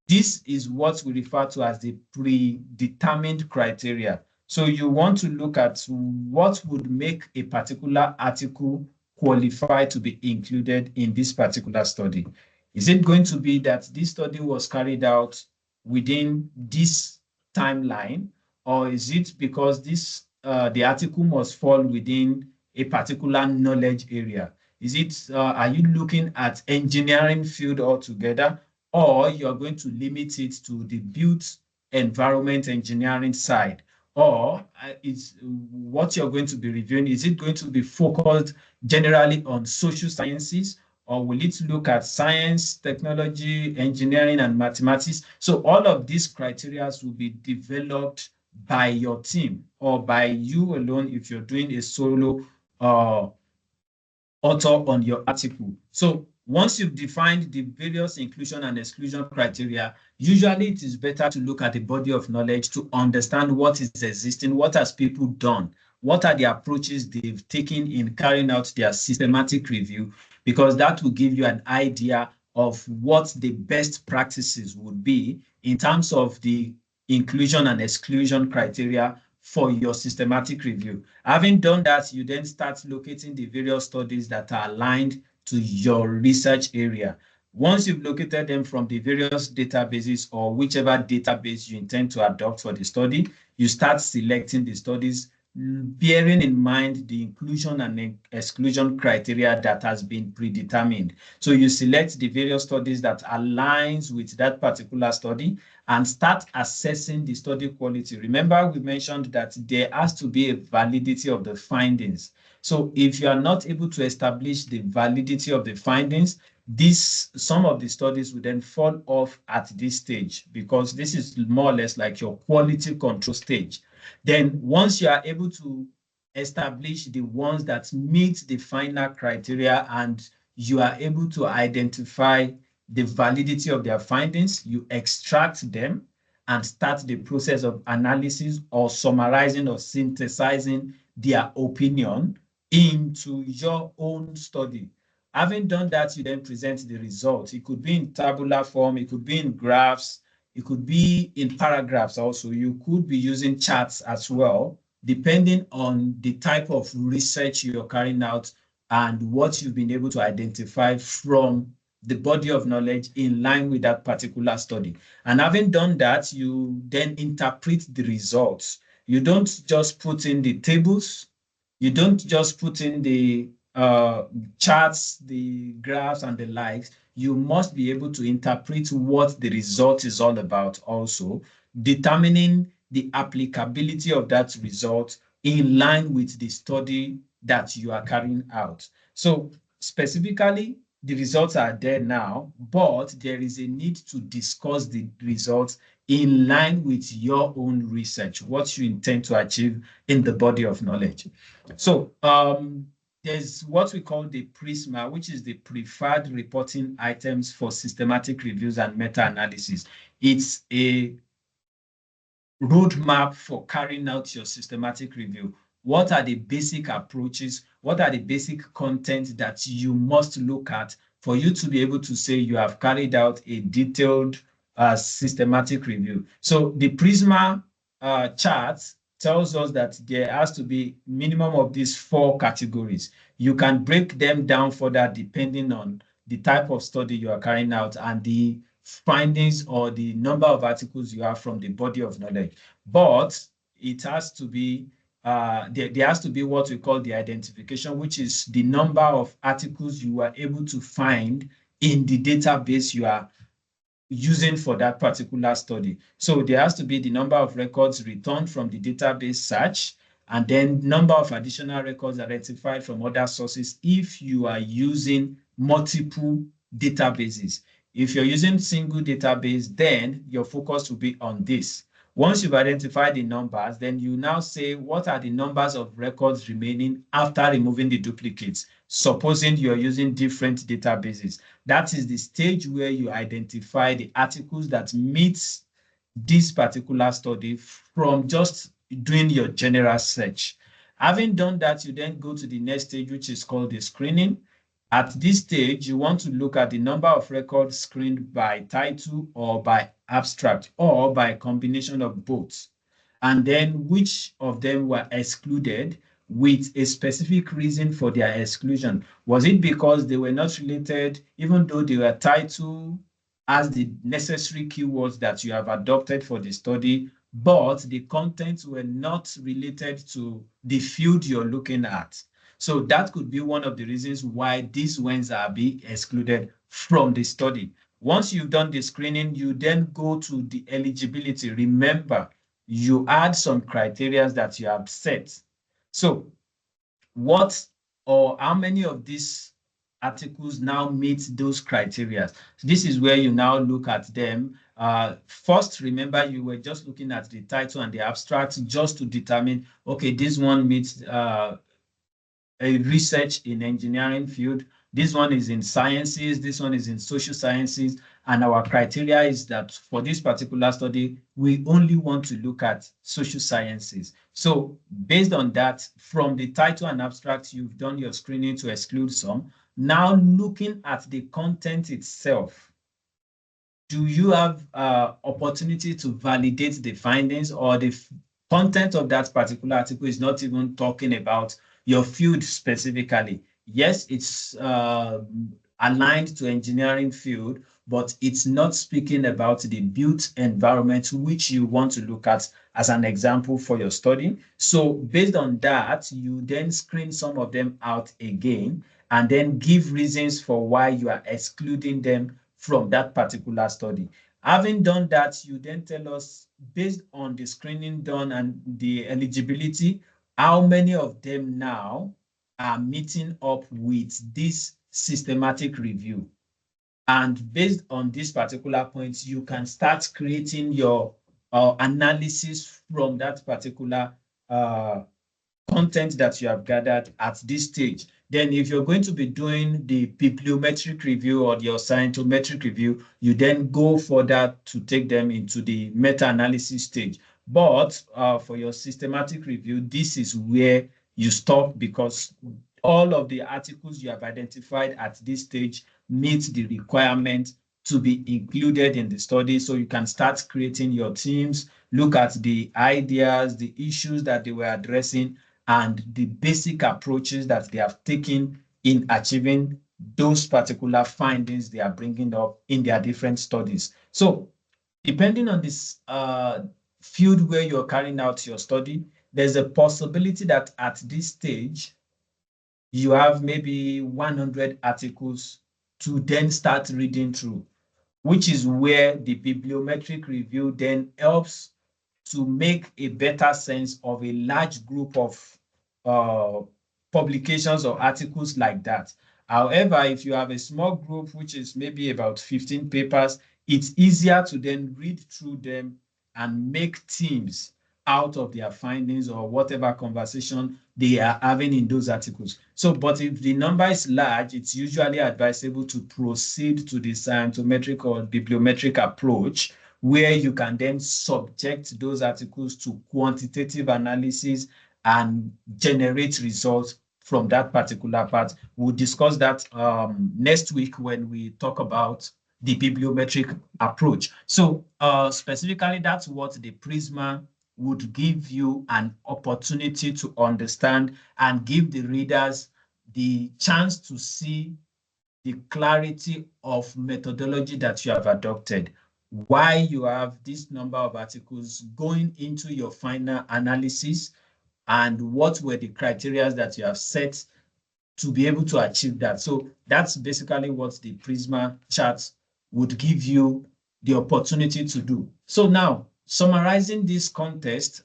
Speaker 4: this is what we refer to as the predetermined criteria. So you want to look at what would make a particular article qualify to be included in this particular study. Is it going to be that this study was carried out within this timeline, or is it because this the article must fall within a particular knowledge area? Is it, are you looking at engineering field altogether, or you're going to limit it to the built environment engineering side? Or is what you're going to be reviewing, is it going to be focused generally on social sciences, or will it look at science, technology, engineering, and mathematics? So all of these criteria will be developed by your team or by you alone if you're doing a solo author on your article. So once you've defined the various inclusion and exclusion criteria, usually it is better to look at the body of knowledge to understand what is existing, what has people done, what are the approaches they've taken in carrying out their systematic review, because that will give you an idea of what the best practices would be in terms of the inclusion and exclusion criteria for your systematic review. Having done that, you then start locating the various studies that are aligned to your research area. Once you've located them from the various databases or whichever database you intend to adopt for the study, you start selecting the studies, bearing in mind the inclusion and exclusion criteria that has been predetermined. So you select the various studies that aligns with that particular study and start assessing the study quality. Remember, we mentioned that there has to be a validity of the findings. So if you are not able to establish the validity of the findings, some of the studies will then fall off at this stage, because this is more or less like your quality control stage. Then once you are able to establish the ones that meet the final criteria and you are able to identify the validity of their findings, you extract them and start the process of analysis or summarizing or synthesizing their opinion into your own study. Having done that, you then present the results. It could be in tabular form, it could be in graphs, it could be in paragraphs also. You could be using charts as well, depending on the type of research you're carrying out and what you've been able to identify from the body of knowledge in line with that particular study. And having done that, you then interpret the results. You don't just put in the tables, you don't just put in the charts, the graphs, and the likes. You must be able to interpret what the result is all about also, determining the applicability of that result in line with the study that you are carrying out. So specifically, the results are there now, but there is a need to discuss the results in line with your own research, what you intend to achieve in the body of knowledge. So there's what we call the PRISMA, which is the preferred reporting items for systematic reviews and meta-analysis. It's a roadmap for carrying out your systematic review. What are the basic approaches? What are the basic content that you must look at for you to be able to say you have carried out a detailed systematic review? So the PRISMA chart tells us that there has to be minimum of these 4 categories. You can break them down further depending on the type of study you are carrying out and the findings or the number of articles you have from the body of knowledge. But it has to be, there has to be what we call the identification, which is the number of articles you are able to find in the database you are using for that particular study. So there has to be the number of records returned from the database search, and then number of additional records identified from other sources if you are using multiple databases. If you're using single database, then your focus will be on this. Once you've identified the numbers, then you now say, what are the numbers of records remaining after removing the duplicates? Supposing you're using different databases. That is the stage where you identify the articles that meet this particular study from just doing your general search. Having done that, you then go to the next stage, which is called the screening. At this stage, you want to look at the number of records screened by title or by abstract or by a combination of both, and then which of them were excluded with a specific reason for their exclusion. Was it because they were not related, even though they were titled as the necessary keywords that you have adopted for the study, but the contents were not related to the field you're looking at? So that could be one of the reasons why these ones are being excluded from the study. Once you've done the screening, you then go to the eligibility. Remember, you add some criteria that you have set. So what or how many of these articles now meet those criteria? This is where you now look at them. First, remember, you were just looking at the title and the abstract just to determine, okay, this one meets a research in engineering field. This one is in sciences. This one is in social sciences. And our criteria is that for this particular study, we only want to look at social sciences. So based on that, from the title and abstract, you've done your screening to exclude some. Now looking at the content itself, do you have opportunity to validate the findings, or content of that particular article is not even talking about your field specifically. Yes, it's aligned to engineering field, but it's not speaking about the built environment which you want to look at as an example for your study. So based on that, you then screen some of them out again and then give reasons for why you are excluding them from that particular study. Having done that, you then tell us, based on the screening done and the eligibility, how many of them now are meeting up with this systematic review. And based on this particular point, you can start creating your analysis from that particular content that you have gathered at this stage. Then if you're going to be doing the bibliometric review or your scientometric review, you then go further to take them into the meta-analysis stage. But for your systematic review, this is where you stop, because all of the articles you have identified at this stage meet the requirement to be included in the study. So you can start creating your teams, look at the ideas, the issues that they were addressing, and the basic approaches that they have taken in achieving those particular findings they are bringing up in their different studies. So depending on this field where you're carrying out your study, there's a possibility that at this stage, you have maybe 100 articles to then start reading through, which is where the bibliometric review then helps to make a better sense of a large group of publications or articles like that. However, if you have a small group, which is maybe about 15 papers, it's easier to then read through them and make teams out of their findings or whatever conversation they are having in those articles. So, but if the number is large, it's usually advisable to proceed to the scientometric or bibliometric approach, where you can then subject those articles to quantitative analysis and generate results from that particular part. We'll discuss that next week when we talk about the bibliometric approach. So specifically, that's what the Prisma would give you an opportunity to understand and give the readers the chance to see the clarity of methodology that you have adopted, why you have this number of articles going into your final analysis, and what were the criteria that you have set to be able to achieve that. So that's basically what the Prisma chart would give you the opportunity to do. So now, summarizing this contest,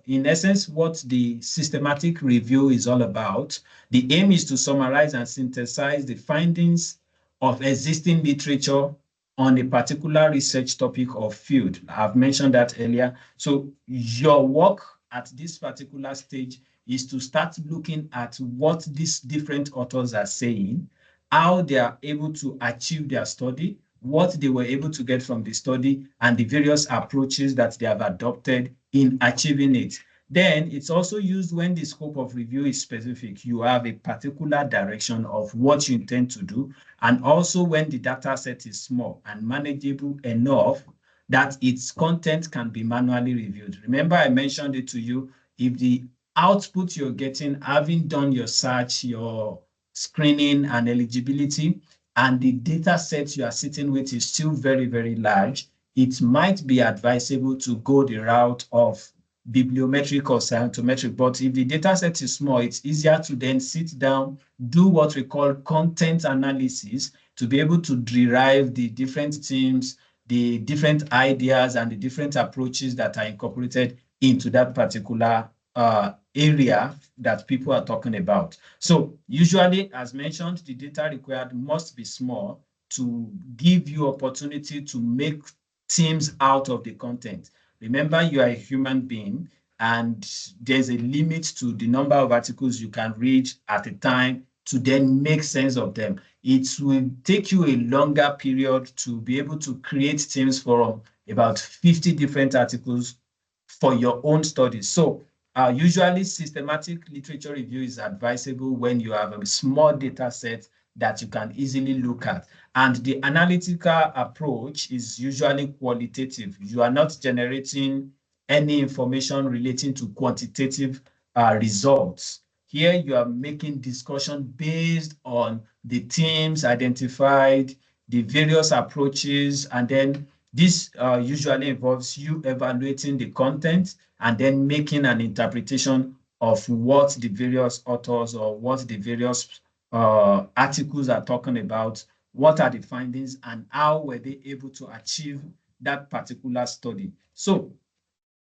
Speaker 4: in essence, what the systematic review is all about, the aim is to summarize and synthesize the findings of existing literature on a particular research topic or field. I've mentioned that earlier. So your work at this particular stage is to start looking at what these different authors are saying, how they are able to achieve their study, what they were able to get from the study, and the various approaches that they have adopted in achieving it. Then it's also used when the scope of review is specific. You have a particular direction of what you intend to do, and also when the data set is small and manageable enough that its content can be manually reviewed. Remember, I mentioned it to you, if the output you're getting, having done your search, your screening and eligibility, and the data set you are sitting with is still very, very large, it might be advisable to go the route of bibliometric or scientometric. But if the data set is small, it's easier to then sit down, do what we call content analysis, to be able to derive the different themes, the different ideas, and the different approaches that are incorporated into that particular area that people are talking about. So usually, as mentioned, the data required must be small to give you opportunity to make teams out of the content. Remember, you are a human being, and there's a limit to the number of articles you can read at a time to then make sense of them. It will take you a longer period to be able to create teams for about 50 different articles for your own studies. So usually systematic literature review is advisable when you have a small data set that you can easily look at. And the analytical approach is usually qualitative. You are not generating any information relating to quantitative results. Here you are making discussion based on the themes identified, the various approaches, and then this usually involves you evaluating the content and then making an interpretation of what the various authors or what the various articles are talking about, what are the findings, and how were they able to achieve that particular study. So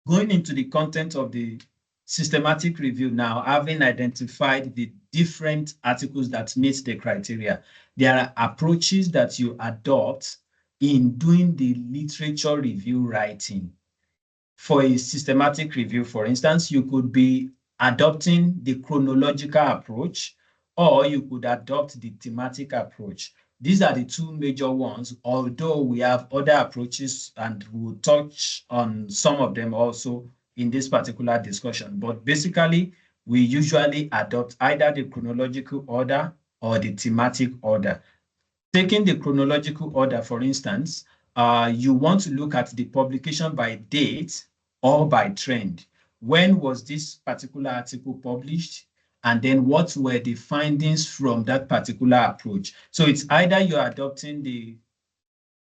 Speaker 4: going into the content of the systematic review now, having identified the different articles that meet the criteria, there are approaches that you adopt in doing the literature review writing. For a systematic review, for instance, you could be adopting the chronological approach, or you could adopt the thematic approach. These are the two major ones, although we have other approaches and we'll touch on some of them also in this particular discussion. But basically, we usually adopt either the chronological order or the thematic order. Taking the chronological order, for instance, you want to look at the publication by date or by trend. When was this particular article published? And then what were the findings from that particular approach? So it's either you're adopting the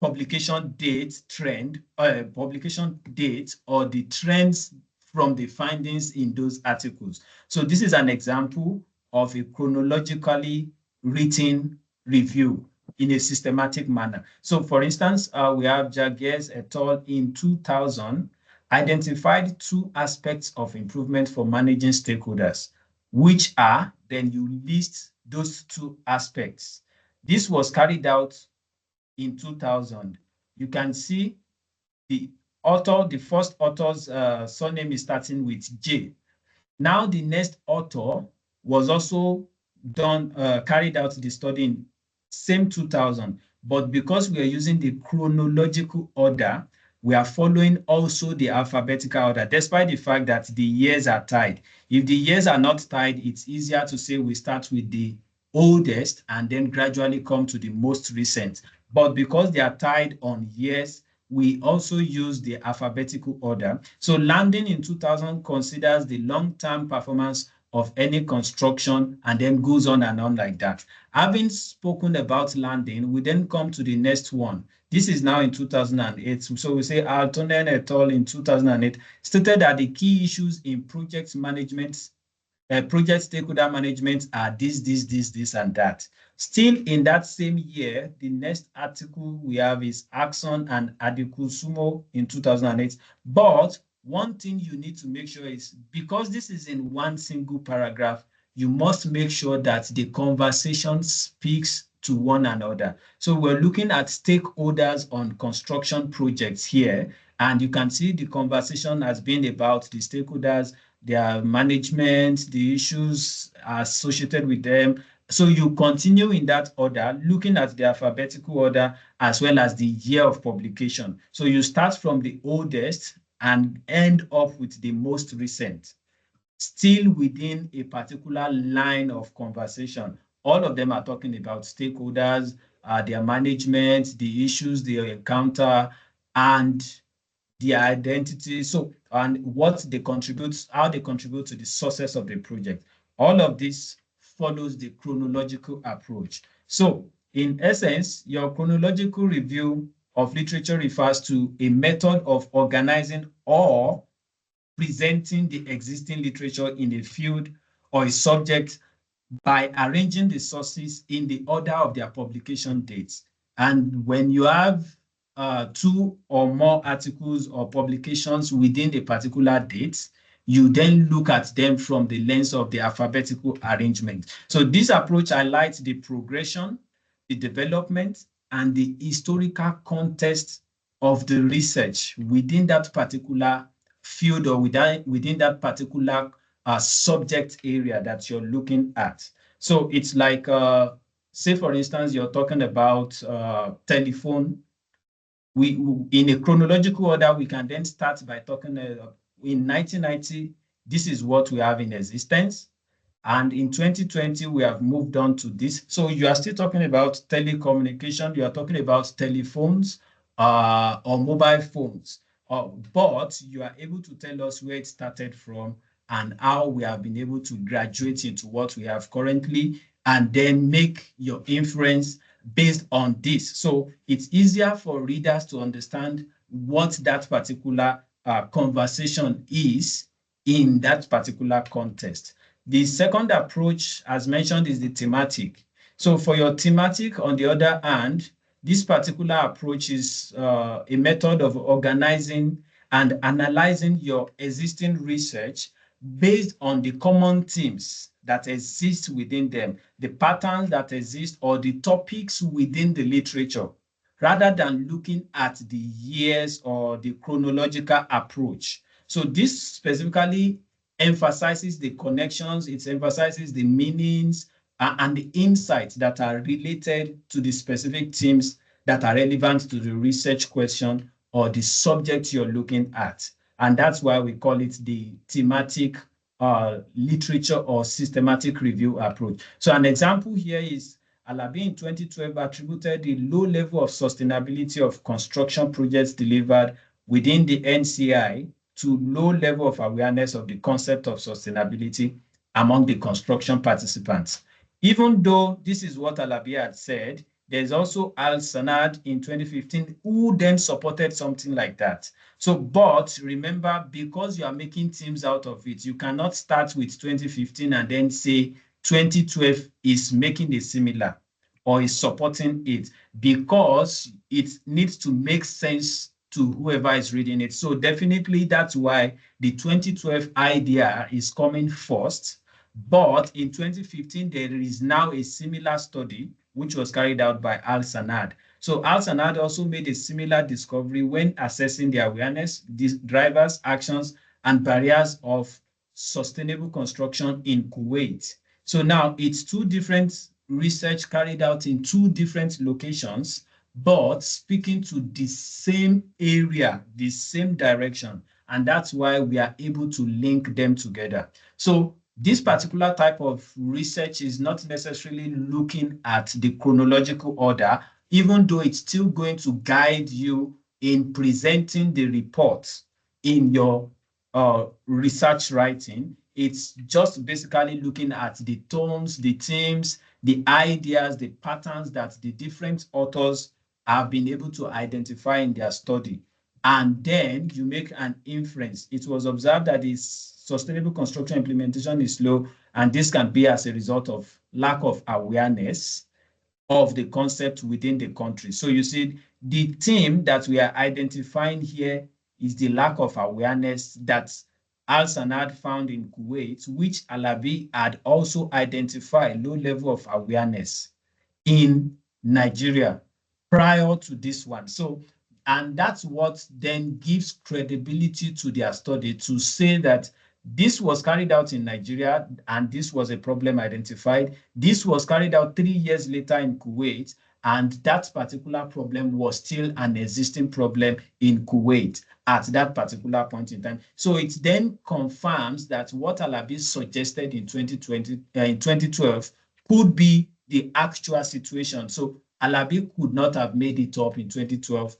Speaker 4: publication date trend, publication date, or the trends from the findings in those articles. So this is an example of a chronologically written review in a systematic manner. So for instance, we have Jaguars et al. In 2000 identified 2 aspects of improvement for managing stakeholders, which are, then you list those 2 aspects. This was carried out in 2000. You can see the author, the first author's surname is starting with J. Now the next author was also done, carried out the study in same 2000, but because we are using the chronological order, we are following also the alphabetical order, despite the fact that the years are tied. If the years are not tied, it's easier to say we start with the oldest and then gradually come to the most recent. But because they are tied on years, we also use the alphabetical order. So Landing in 2000 considers the long-term performance of any construction and then goes on and on like that. Having spoken about Landing, we then come to the next one. This is now in 2008. So we say Aaltonen et al. In 2008 stated that the key issues in project management, project stakeholder management are this, and that. Still in that same year, the next article we have is Axon and Adekusumo in 2008. But one thing you need to make sure is, because this is in one single paragraph, you must make sure that the conversation speaks to one another. So we're looking at stakeholders on construction projects here, and you can see the conversation has been about the stakeholders, their management, the issues associated with them. So you continue in that order, looking at the alphabetical order as well as the year of publication. So you start from the oldest and end up with the most recent, still within a particular line of conversation. All of them are talking about stakeholders, their management, the issues they encounter, and their identity, so, and what they contribute, how they contribute to the success of the project. All of this follows the chronological approach. So in essence, your chronological review of literature refers to a method of organizing or presenting the existing literature in a field or a subject by arranging the sources in the order of their publication dates. And when you have 2 or more articles or publications within a particular date, you then look at them from the lens of the alphabetical arrangement. So this approach highlights the progression, the development, and the historical context of the research within that particular field or within that particular subject area that you're looking at. So it's like, say for instance, you're talking about telephone. We in a chronological order, we can then start by talking in 1990, this is what we have in existence. And in 2020, we have moved on to this. So you are still talking about telecommunication, you are talking about telephones or mobile phones. but you are able to tell us where it started from and how we have been able to graduate into what we have currently, and then make your inference based on this. So it's easier for readers to understand what that particular conversation is in that particular context. The second approach, as mentioned, is the thematic. So for your thematic, on the other hand, this particular approach is a method of organizing and analyzing your existing research based on the common themes that exist within them, the patterns that exist, or the topics within the literature, rather than looking at the years or the chronological approach. So this specifically emphasizes the connections, it emphasizes the meanings and the insights that are related to the specific themes that are relevant to the research question or the subject you're looking at. And that's why we call it the thematic literature or systematic review approach. So an example here is Alabi in 2012 attributed the low level of sustainability of construction projects delivered within the NCI to low level of awareness of the concept of sustainability among the construction participants. Even though this is what Alabi had said, there's also Al Sanad in 2015 who then supported something like that. So, but remember, because you are making themes out of it, you cannot start with 2015 and then say 2012 is making a similar or is supporting it, because it needs to make sense to whoever is reading it. So definitely that's why the 2012 idea is coming first. But in 2015, there is now a similar study which was carried out by Al Sanad. So Al Sanad also made a similar discovery when assessing the awareness, the drivers, actions, and barriers of sustainable construction in Kuwait. So now it's two different research carried out in two different locations, but speaking to the same area, the same direction. And that's why we are able to link them together. So this particular type of research is not necessarily looking at the chronological order, even though it's still going to guide you in presenting the report in your research writing. It's just basically looking at the tones, the themes, the ideas, the patterns that the different authors have been able to identify in their study. And then you make an inference. It was observed that this sustainable construction implementation is low, and this can be as a result of lack of awareness of the concept within the country. So you see, the theme that we are identifying here is the lack of awareness that Al Sanad found in Kuwait, which Alabi had also identified low level of awareness in Nigeria prior to this one. So, and that's what then gives credibility to their study to say that this was carried out in Nigeria and this was a problem identified. This was carried out 3 years later in Kuwait, and that particular problem was still an existing problem in Kuwait at that particular point in time. So it then confirms that what Alabi suggested in 2012 could be the actual situation. So Alabi could not have made it up in 2012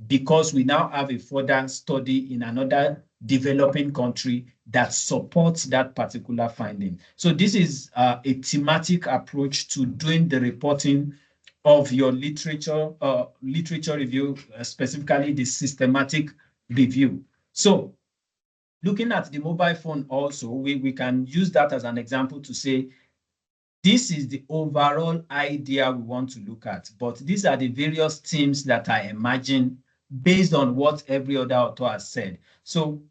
Speaker 4: because we now have a further study in another developing country that supports that particular finding. So this is a thematic approach to doing the reporting of your literature review, specifically the systematic review. So looking at the mobile phone also, we can use that as an example to say, this is the overall idea we want to look at, but these are the various themes that are emerging based on what every other author has said. So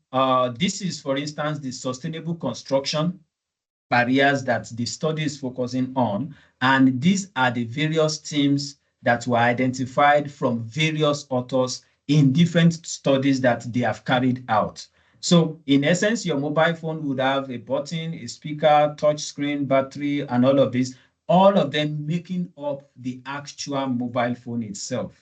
Speaker 4: this is, for instance, the sustainable construction barriers that the study is focusing on. And these are the various themes that were identified from various authors in different studies that they have carried out. So in essence, your mobile phone would have a button, a speaker, touch screen, battery, and all of them making up the actual mobile phone itself.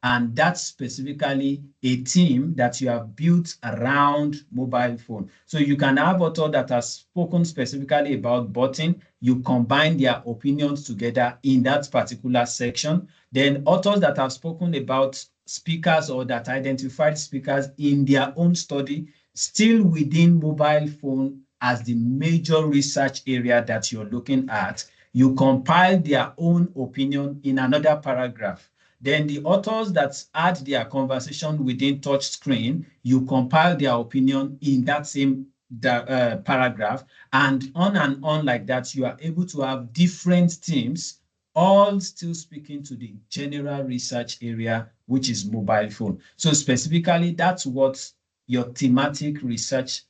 Speaker 4: And that's specifically a theme that you have built around mobile phone. So you can have author that has spoken specifically about button, you combine their opinions together in that particular section. Then authors that have spoken about speakers or that identified speakers in their own study, still within mobile phone as the major research area that you're looking at. You compile their own opinion in another paragraph. Then the authors that add their conversation within touch screen, you compile their opinion in that same paragraph, and on like that. You are able to have different teams all still speaking to the general research area, which is mobile phone. So specifically, that's what your thematic research,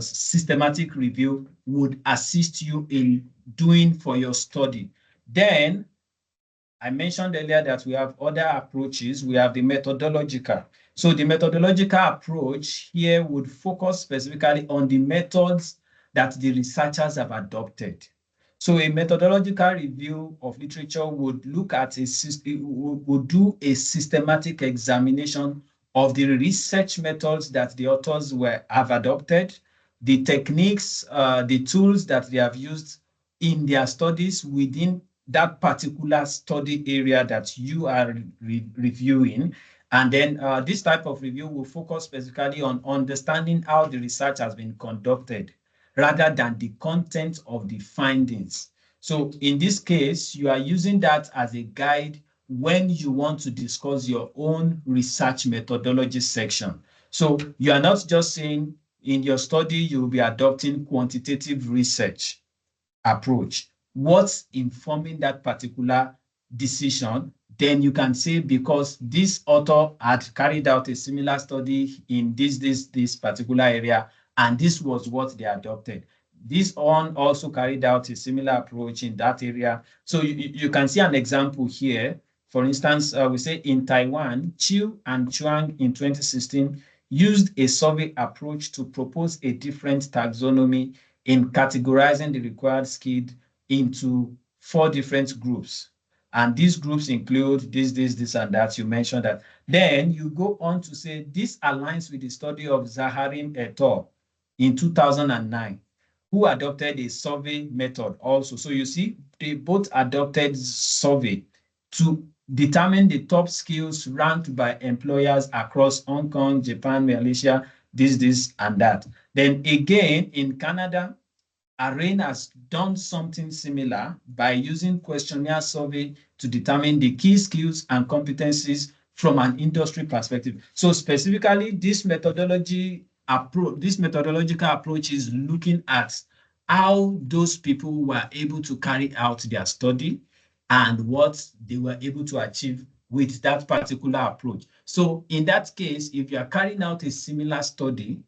Speaker 4: systematic review would assist you in doing for your study. Then I mentioned earlier that we have other approaches. We have the methodological. So the methodological approach here would focus specifically on the methods that the researchers have adopted. So a methodological review of literature would look at would do a systematic examination of the research methods that the authors have adopted, the techniques, the tools that they have used in their studies within that particular study area that you are reviewing. And then this type of review will focus specifically on understanding how the research has been conducted rather than the content of the findings. So in this case, you are using that as a guide when you want to discuss your own research methodology section. So you are not just saying in your study, you will be adopting quantitative research approach. What's informing that particular decision? Then you can say, because this author had carried out a similar study in this particular area, and this was what they adopted. This one also carried out a similar approach in that area. So you can see an example here. For instance, we say in Taiwan, Chiu and Chuang in 2016 used a survey approach to propose a different taxonomy in categorizing the required skills into 4 different groups. And these groups include this, and that. You mentioned that. Then you go on to say this aligns with the study of Zaharin et al. In 2009, who adopted a survey method also. So you see, they both adopted survey to determine the top skills ranked by employers across Hong Kong, Japan, Malaysia, this, and that. Then again, in Canada, ARAIN has done something similar by using questionnaire survey to determine the key skills and competencies from an industry perspective. So specifically, this methodological approach is looking at how those people were able to carry out their study and what they were able to achieve with that particular approach. So in that case, if you are carrying out a similar study,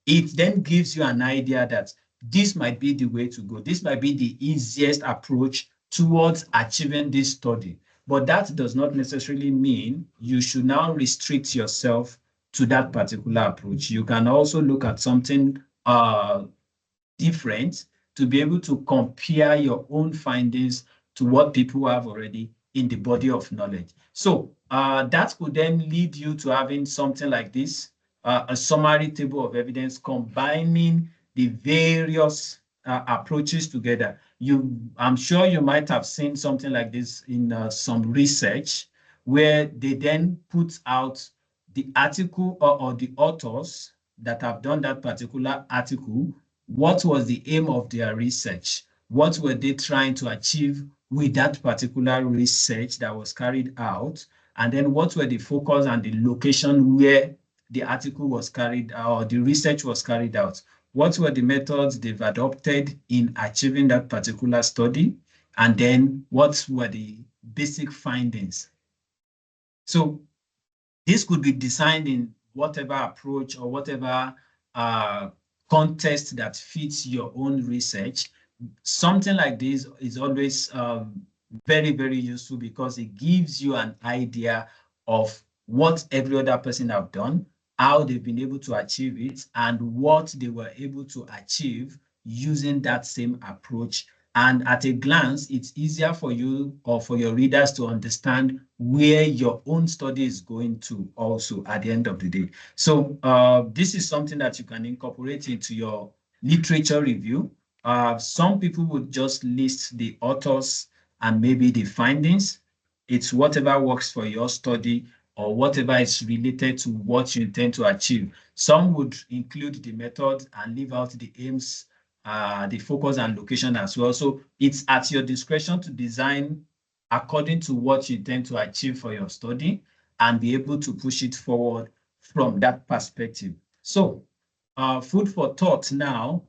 Speaker 4: it then gives you an idea that this might be the way to go. This might be the easiest approach towards achieving this study. But that does not necessarily mean you should now restrict yourself to that particular approach. You can also look at something different to be able to compare your own findings to what people have already in the body of knowledge. So that could then lead you to having something like this, a summary table of evidence combining the various approaches together. I'm sure you might have seen something like this in some research where they then put out the article or the authors that have done that particular article. What was the aim of their research? What were they trying to achieve with that particular research that was carried out? And then what were the focus and the location where the article was carried out, or the research was carried out? What were the methods they've adopted in achieving that particular study? And then what were the basic findings? So this could be designed in whatever approach or whatever context that fits your own research. Something like this is always very, very useful because it gives you an idea of what every other person have done, how they've been able to achieve it, and what they were able to achieve using that same approach. And at a glance, it's easier for you or for your readers to understand where your own study is going to also at the end of the day. So this is something that you can incorporate into your literature review. Some people would just list the authors and maybe the findings. It's whatever works for your study or whatever is related to what you intend to achieve. Some would include the method and leave out the aims, the focus and location as well. So it's at your discretion to design according to what you intend to achieve for your study and be able to push it forward from that perspective. So food for thought now,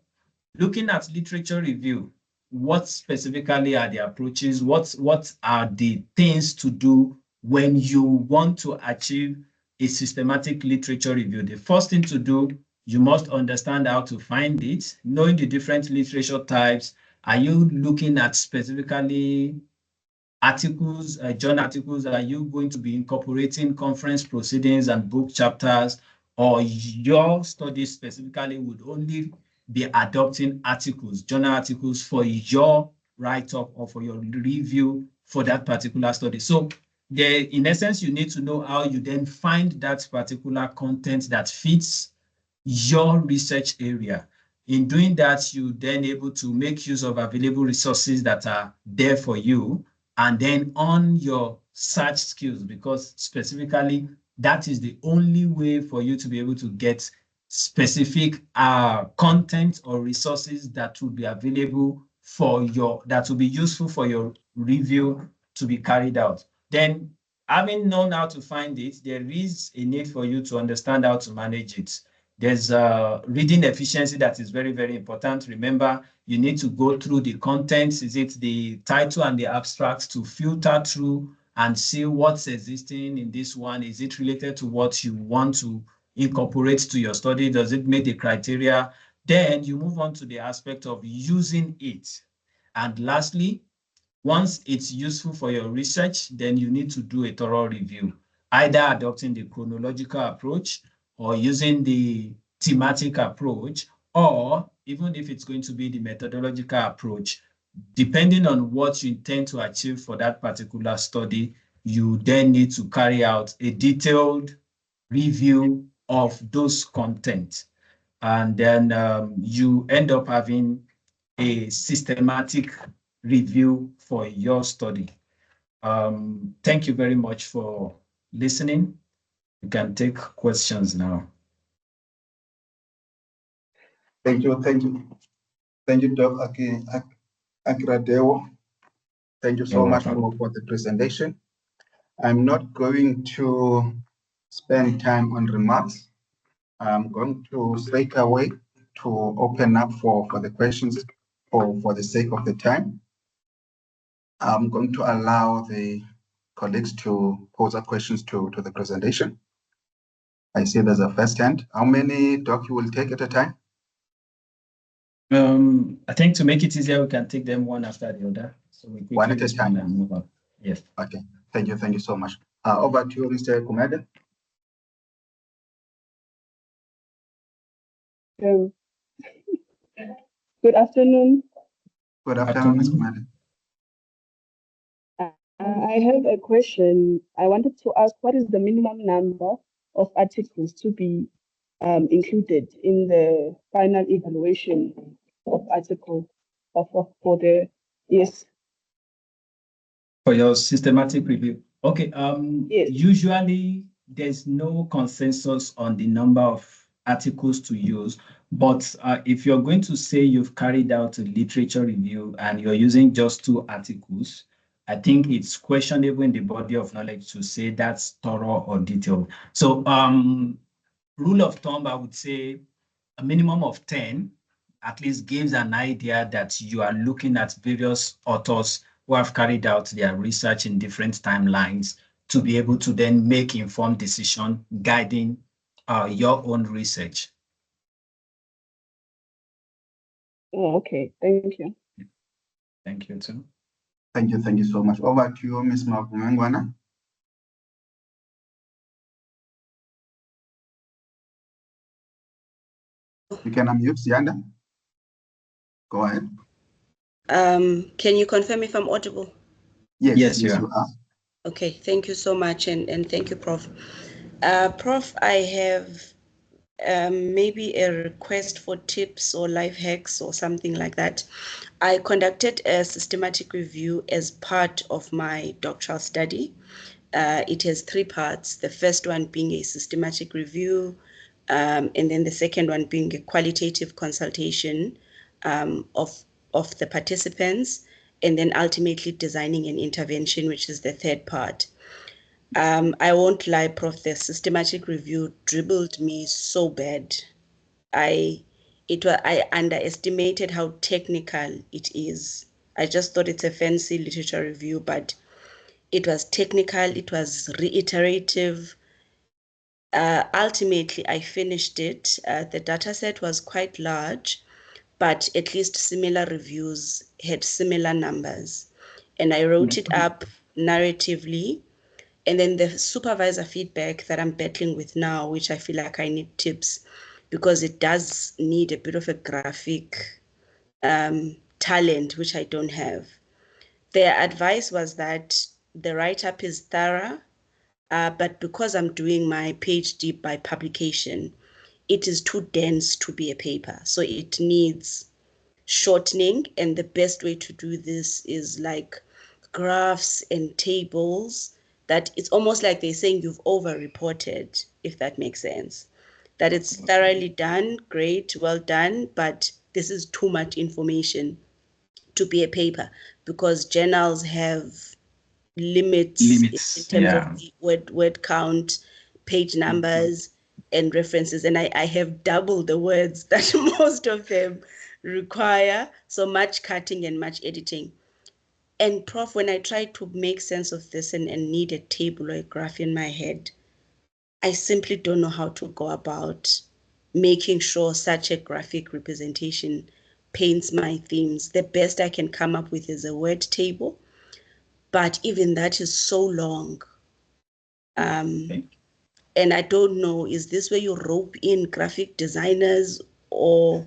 Speaker 4: looking at literature review, what specifically are the approaches? What are the things to do when you want to achieve a systematic literature review? The first thing to do, you must understand how to find it, knowing the different literature types. Are you looking at specifically articles, journal articles? Are you going to be incorporating conference proceedings and book chapters, or your study specifically would only be adopting articles, journal articles for your write-up or for your review for that particular study? So there, in essence, you need to know how you then find that particular content that fits your research area. In doing that, you then able to make use of available resources that are there for you, and then on your search skills, because specifically that is the only way for you to be able to get specific content or resources that will be available for that will be useful for your review to be carried out. Then, having known how to find it, there is a need for you to understand how to manage it. There's reading efficiency that is very, very important. Remember, you need to go through the contents. Is it the title and the abstract to filter through and see what's existing in this one? Is it related to what you want to incorporate to your study? Does it meet the criteria? Then you move on to the aspect of using it. And lastly, once it's useful for your research, then you need to do a thorough review, either adopting the chronological approach or using the thematic approach, or even if it's going to be the methodological approach, depending on what you intend to achieve for that particular study, you then need to carry out a detailed review of those content. And then you end up having a systematic review for your study. Thank you very much for listening. You can take questions now.
Speaker 2: Thank you, Dr. Akiradewo. Thank you so much for the presentation. I'm not going to spend time on remarks. I'm going to straight away to open up for the questions for the sake of the time. I'm going to allow the colleagues to pose up questions to the presentation. I see there's a first hand. How many, Doc, you will take at a time?
Speaker 4: I think to make it easier, we can take them one after the other. So we
Speaker 2: one at a time.
Speaker 4: And move on. Yes.
Speaker 2: Okay. Thank you so much. Over to you, Mr. Kumede.
Speaker 5: Good afternoon.
Speaker 2: Good afternoon, Ms. Kumede.
Speaker 5: I have a question. I wanted to ask, what is the minimum number of articles to be included in the final evaluation of articles for the yes?
Speaker 4: For your systematic review. Okay.
Speaker 5: Yes.
Speaker 4: Usually there's no consensus on the number of articles to use, but if you're going to say you've carried out a literature review and you're using just 2 articles, I think it's questionable in the body of knowledge to say that's thorough or detailed. So rule of thumb, I would say a minimum of 10 at least gives an idea that you are looking at various authors who have carried out their research in different timelines to be able to then make informed decision guiding your own research.
Speaker 5: Oh, okay. Thank you.
Speaker 4: Thank you too.
Speaker 2: Thank you so much. Over to you, Ms. Mapumengwana. You can unmute, Yanda. Go ahead.
Speaker 6: Can you confirm if I'm audible?
Speaker 2: Yes, you are.
Speaker 6: Okay, thank you so much, and thank you, Prof. Prof, I have maybe a request for tips or life hacks or something like that. I conducted a systematic review as part of my doctoral study. It has 3 parts. The first one being a systematic review, and then the second one being a qualitative consultation of the participants, and then ultimately designing an intervention, which is the third part. I won't lie, Prof, the systematic review dribbled me so bad. I underestimated how technical it is. I just thought it's a fancy literature review, but it was technical, it was reiterative. Ultimately, I finished it. The data set was quite large, but at least similar reviews had similar numbers. And I wrote it up narratively. And then the supervisor feedback that I'm battling with now, which I feel like I need tips, because it does need a bit of a graphic talent, which I don't have. Their advice was that the write-up is thorough, but because I'm doing my PhD by publication, it is too dense to be a paper. So it needs shortening, and the best way to do this is like graphs and tables, that it's almost like they're saying you've over-reported, if that makes sense. That it's thoroughly done, great, well done, but this is too much information to be a paper, because journals have limits in terms of the word count, page numbers, and references. And I have double the words that most of them require, so much cutting and much editing. And Prof, when I try to make sense of this and need a table or a graph in my head, I simply don't know how to go about making sure such a graphic representation paints my themes. The best I can come up with is a word table, but even that is so long. And I don't know, is this where you rope in graphic designers, or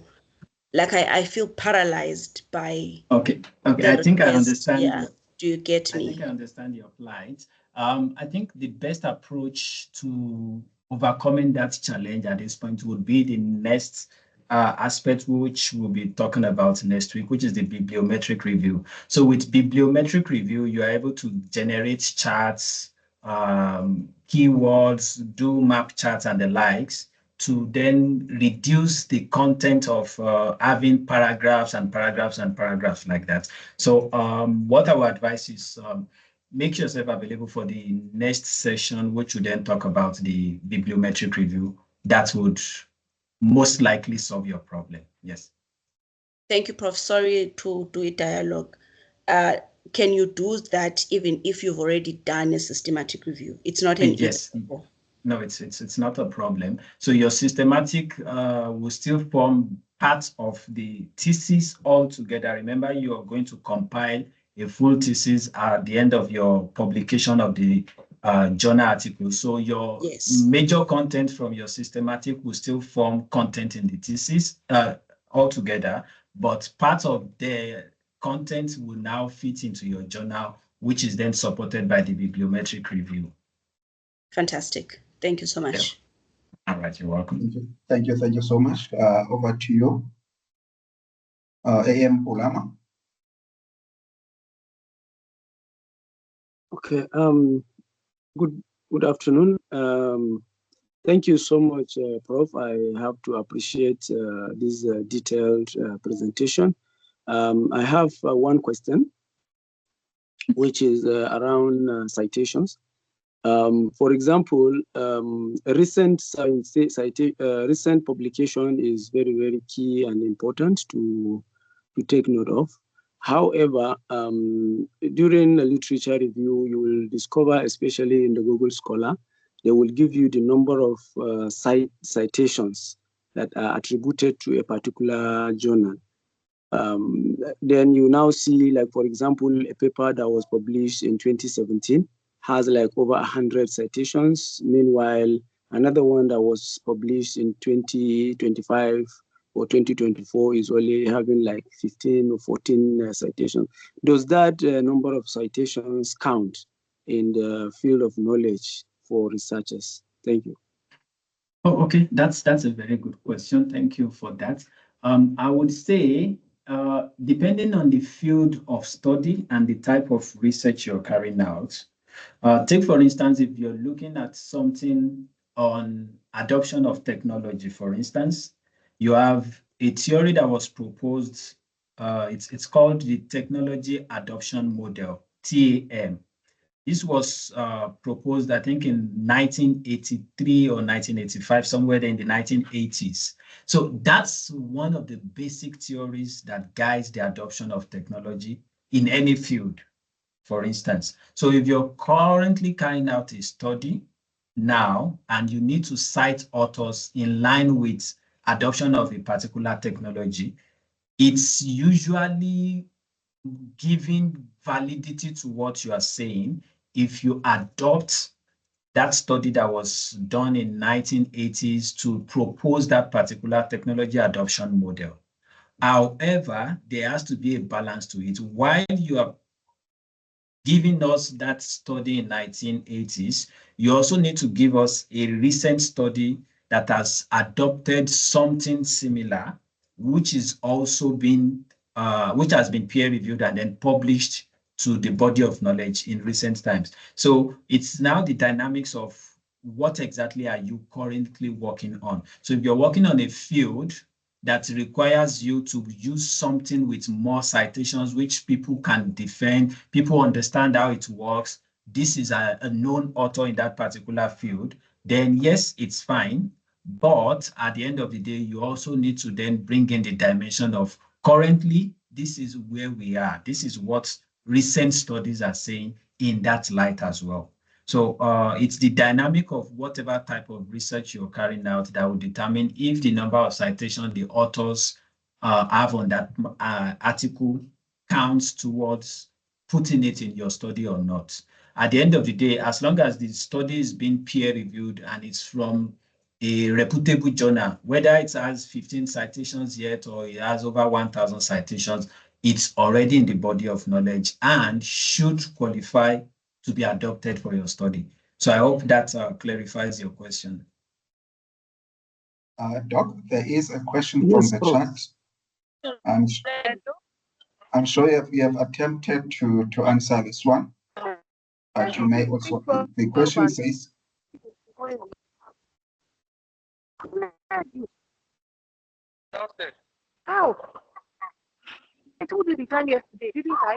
Speaker 6: like I feel paralyzed by.
Speaker 4: Okay. I think I understand.
Speaker 6: Yeah. Do you get me?
Speaker 4: I think I understand your plight. I think the best approach to overcoming that challenge at this point would be the next aspect, which we'll be talking about next week, which is the bibliometric review. So with bibliometric review, you are able to generate charts, keywords, do map charts and the likes, to then reduce the content of having paragraphs and paragraphs and paragraphs like that. So what I would advise is make yourself available for the next session, which will then talk about the bibliometric review. That would most likely solve your problem. Yes.
Speaker 6: Thank you, Prof. Sorry to do a dialogue. Can you do that even if you've already done a systematic review? It's not an
Speaker 4: yes. No, it's not a problem. So your systematic will still form part of the thesis altogether. Remember, you are going to compile a full thesis at the end of your publication of the journal article. So your major content from your systematic will still form content in the thesis altogether, but part of the content will now fit into your journal, which is then supported by the bibliometric review.
Speaker 6: Fantastic. Thank you so much.
Speaker 4: Yeah. All right, you're welcome.
Speaker 2: Thank you so much. Over to you, AM Pulama.
Speaker 7: Okay. Good afternoon. Thank you so much, Prof. I have to appreciate this detailed presentation. I have one question, which is around citations. For example, a recent publication is very, very key and important to take note of. However, during a literature review, you will discover, especially in the Google Scholar, they will give you the number of citations that are attributed to a particular journal. Then you now see, like, for example, a paper that was published in 2017 has like over 100 citations. Meanwhile, another one that was published in 2025 or 2024 is only having like 15 or 14 citations. Does that number of citations count in the field of knowledge for researchers? Thank you.
Speaker 4: Oh, okay, that's a very good question. Thank you for that. I would say, depending on the field of study and the type of research you're carrying out, take for instance, if you're looking at something on adoption of technology, for instance, you have a theory that was proposed. It's called the Technology Adoption Model, TAM. This was proposed, I think, in 1983 or 1985, somewhere in the 1980s. So that's one of the basic theories that guides the adoption of technology in any field, for instance. So if you're currently carrying out a study now and you need to cite authors in line with adoption of a particular technology, it's usually giving validity to what you are saying if you adopt that study that was done in 1980s to propose that particular technology adoption model. However, there has to be a balance to it. While you are giving us that study in 1980s, you also need to give us a recent study that has adopted something similar, which is also been which has been peer reviewed and then published to the body of knowledge in recent times. So it's now the dynamics of what exactly are you currently working on. So if you're working on a field that requires you to use something with more citations, which people can defend, people understand how it works, this is a known author in that particular field, then yes, it's fine. But at the end of the day, you also need to then bring in the dimension of currently, this is where we are. This is what recent studies are saying in that light as well. So it's the dynamic of whatever type of research you're carrying out that will determine if the number of citations the authors have on that article counts towards putting it in your study or not. At the end of the day, as long as the study is being peer reviewed and it's from a reputable journal, whether it has 15 citations yet or it has over 1,000 citations, it's already in the body of knowledge and should qualify to be adopted for your study. So I hope that clarifies your question.
Speaker 2: Doc, there is a question from the chat. I'm sure you have attempted to answer this one, but you may also. The question says,
Speaker 8: How? I told you the time yesterday, didn't I?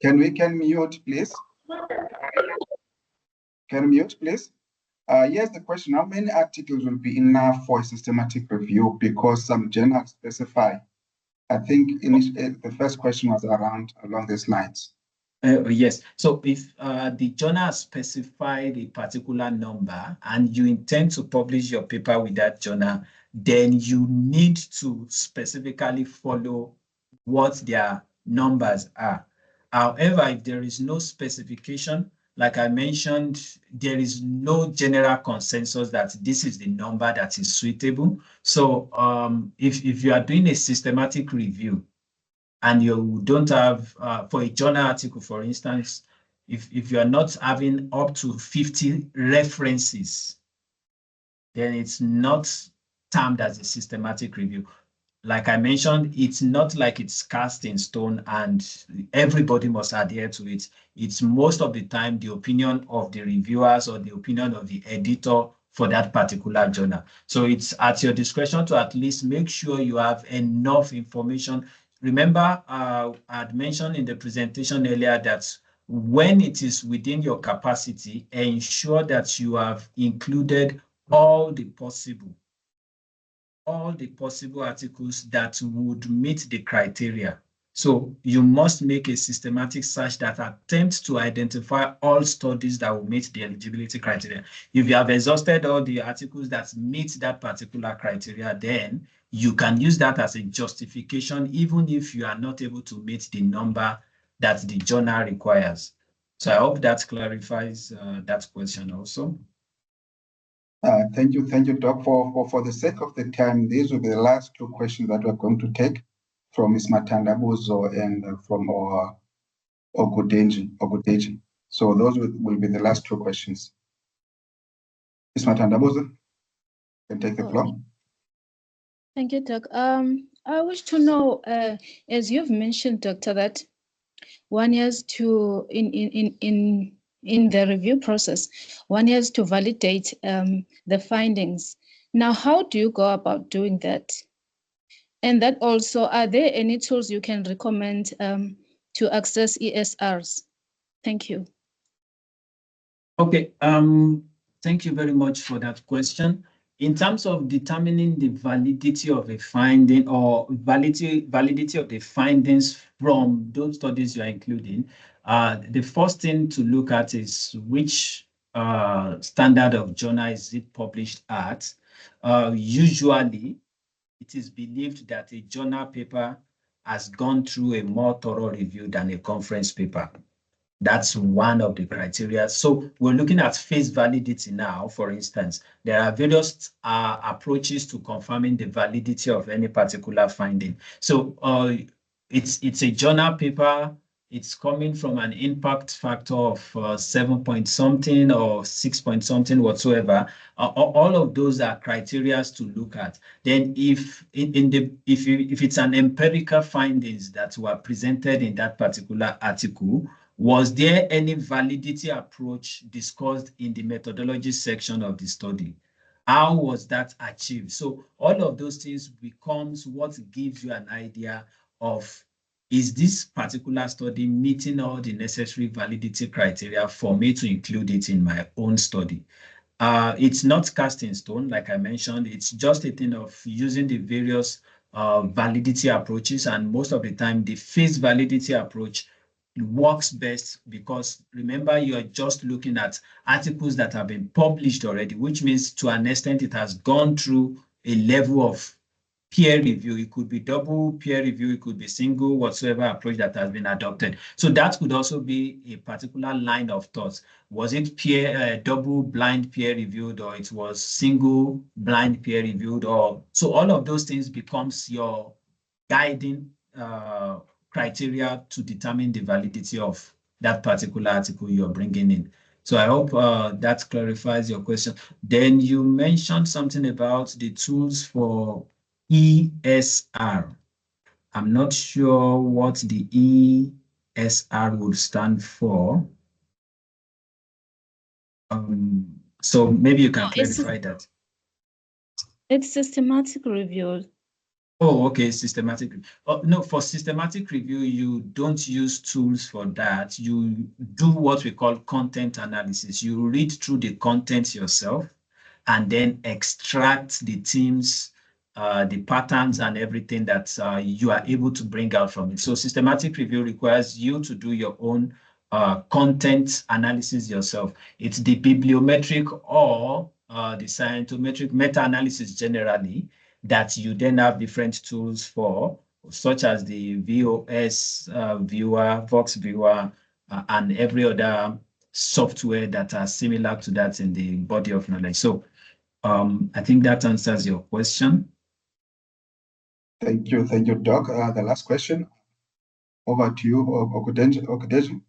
Speaker 2: Can mute, please? Can mute, please? Yes, the question, how many articles will be enough for a systematic review? Because some journals specify. I think the first question was along these lines.
Speaker 4: Yes. So if the journal specified a particular number and you intend to publish your paper with that journal, then you need to specifically follow what their numbers are. However, if there is no specification, like I mentioned, there is no general consensus that this is the number that is suitable. So if you are doing a systematic review, and you don't have, for a journal article, for instance, if you are not having up to 50 references, then it's not termed as a systematic review. Like I mentioned, it's not like it's cast in stone and everybody must adhere to it. It's most of the time the opinion of the reviewers or the opinion of the editor for that particular journal. So it's at your discretion to at least make sure you have enough information. Remember, I had mentioned in the presentation earlier that when it is within your capacity, ensure that you have included all the possible articles that would meet the criteria. So you must make a systematic search that attempts to identify all studies that will meet the eligibility criteria. If you have exhausted all the articles that meet that particular criteria, then you can use that as a justification, even if you are not able to meet the number that the journal requires. So I hope that clarifies that question also.
Speaker 2: Thank you, Doc. For the sake of the time, these will be the last two questions that we're going to take from Ms. Matandabuzo and from our Ogudeji. So those will be the last two questions. Ms. Matandabuzo. You can take the floor.
Speaker 9: Thank you, Doc. I wish to know, as you've mentioned, Doctor, that one has to in the review process, one has to validate the findings. Now, how do you go about doing that? And that also, are there any tools you can recommend to access ESRs? Thank you.
Speaker 4: Okay, thank you very much for that question. In terms of determining the validity of a finding or validity of the findings from those studies you are including, the first thing to look at is which standard of journal is it published at. Usually, it is believed that a journal paper has gone through a more thorough review than a conference paper. That's one of the criteria. So we're looking at face validity now, for instance. There are various approaches to confirming the validity of any particular finding. So it's a journal paper. It's coming from an impact factor of 7 point something or 6 point something whatsoever. All of those are criteria to look at. Then if it's an empirical findings that were presented in that particular article, was there any validity approach discussed in the methodology section of the study? How was that achieved? So all of those things becomes what gives you an idea of, is this particular study meeting all the necessary validity criteria for me to include it in my own study? It's not cast in stone, like I mentioned. It's just a thing of using the various validity approaches, and most of the time the face validity approach works best because remember, you're just looking at articles that have been published already, which means to an extent it has gone through a level of peer review. It could be double peer review, it could be single, whatsoever approach that has been adopted. So that could also be a particular line of thought. Was it double blind peer reviewed, or it was single blind peer reviewed? Or so all of those things becomes your guiding criteria to determine the validity of that particular article you're bringing in. So I hope that clarifies your question. Then you mentioned something about the tools for ESR. I'm not sure what the ESR would stand for. So maybe you can clarify that.
Speaker 9: It's systematic review.
Speaker 4: Oh, okay, systematic. No, for systematic review, you don't use tools for that. You do what we call content analysis. You read through the content yourself and then extract the themes, the patterns and everything that you are able to bring out from it. So systematic review requires you to do your own content analysis yourself. It's the bibliometric or the scientometric meta-analysis generally that you then have different tools for, such as the VOS viewer, Vox viewer, and every other software that are similar to that in the body of knowledge. So I think that answers your question.
Speaker 2: Thank you, Doc. The last question, over to you, Okudeji. Okudeji,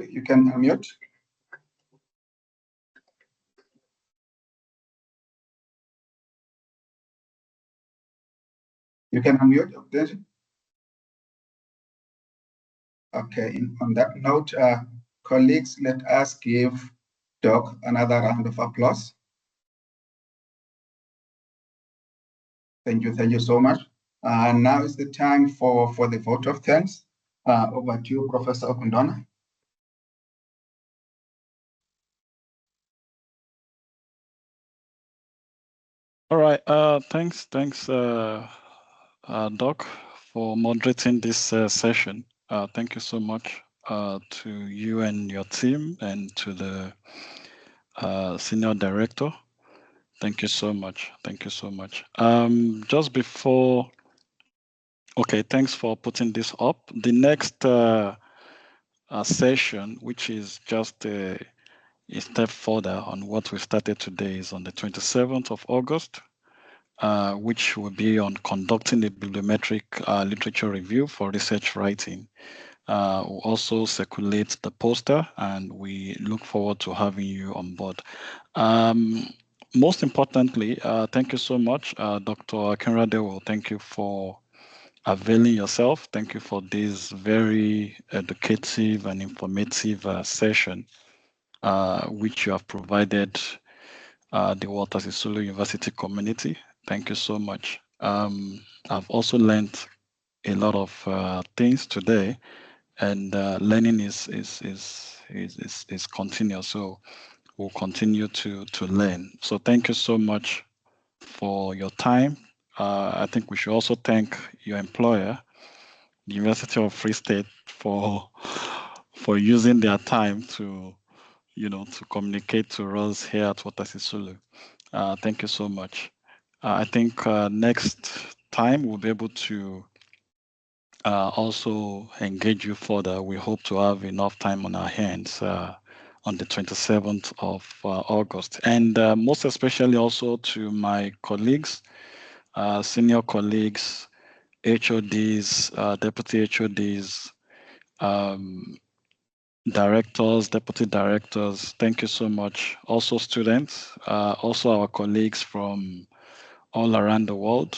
Speaker 2: you can unmute. You can unmute, Okudeji. Okay, on that note, colleagues, let us give Doc another round of applause. Thank you so much. Now is the time for the vote of thanks. Over to you, Professor Okundona.
Speaker 3: All right, thanks, Doc, for moderating this session. Thank you so much to you and your team, and to the Senior Director. Thank you so much. Thank you so much. Just before, okay, thanks for putting this up. The next session, which is just a step further on what we started today, is on the 27th of August, which will be on conducting a bibliometric literature review for research writing. We'll also circulate the poster, and we look forward to having you on board. Most importantly, thank you so much, Dr. Akinradewo. Thank you for availing yourself. Thank you for this very educative and informative session, which you have provided the Walter Sisulu University community. Thank you so much. I've also learned a lot of things today, and learning is continuous. So we'll continue to learn. So thank you so much for your time. I think we should also thank your employer, the University of Free State, for using their time to to communicate to us here at Walter Sisulu. Thank you so much. I think next time we'll be able to also engage you further. We hope to have enough time on our hands on the 27th of August. And most especially also to my colleagues, senior colleagues, HODs, deputy HODs, directors, deputy directors, thank you so much. Also students, also our colleagues from all around the world,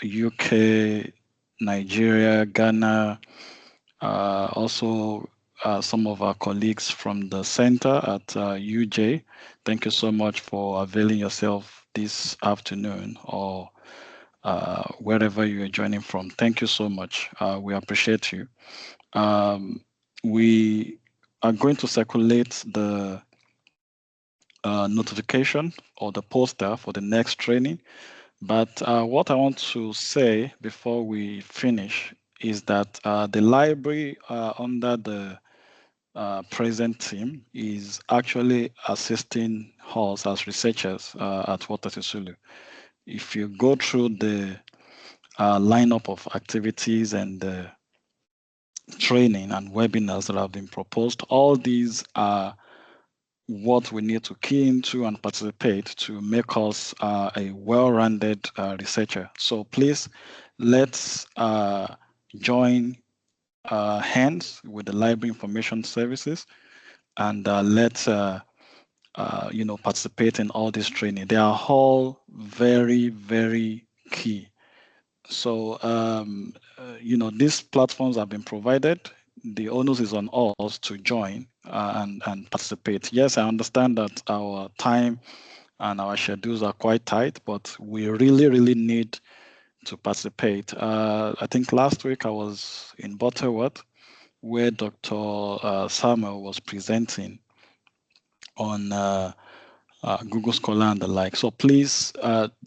Speaker 3: UK, Nigeria, Ghana, also some of our colleagues from the center at UJ. Thank you so much for availing yourself this afternoon or wherever you are joining from. Thank you so much. We appreciate you. We are going to circulate the notification or the poster for the next training. But what I want to say before we finish is that the library under the present team is actually assisting us as researchers at Walter Sisulu. If you go through the lineup of activities and the training and webinars that have been proposed, all these are what we need to key into and participate to make us a well-rounded researcher. So please, let's join hands with the Library Information Services and let's participate in all this training. They are all very, very key. So these platforms have been provided. The onus is on us to join and participate. Yes, I understand that our time and our schedules are quite tight, but we really, really need to participate. I think last week I was in Butterworth, where Dr. Samuel was presenting on Google Scholar and the like. So please,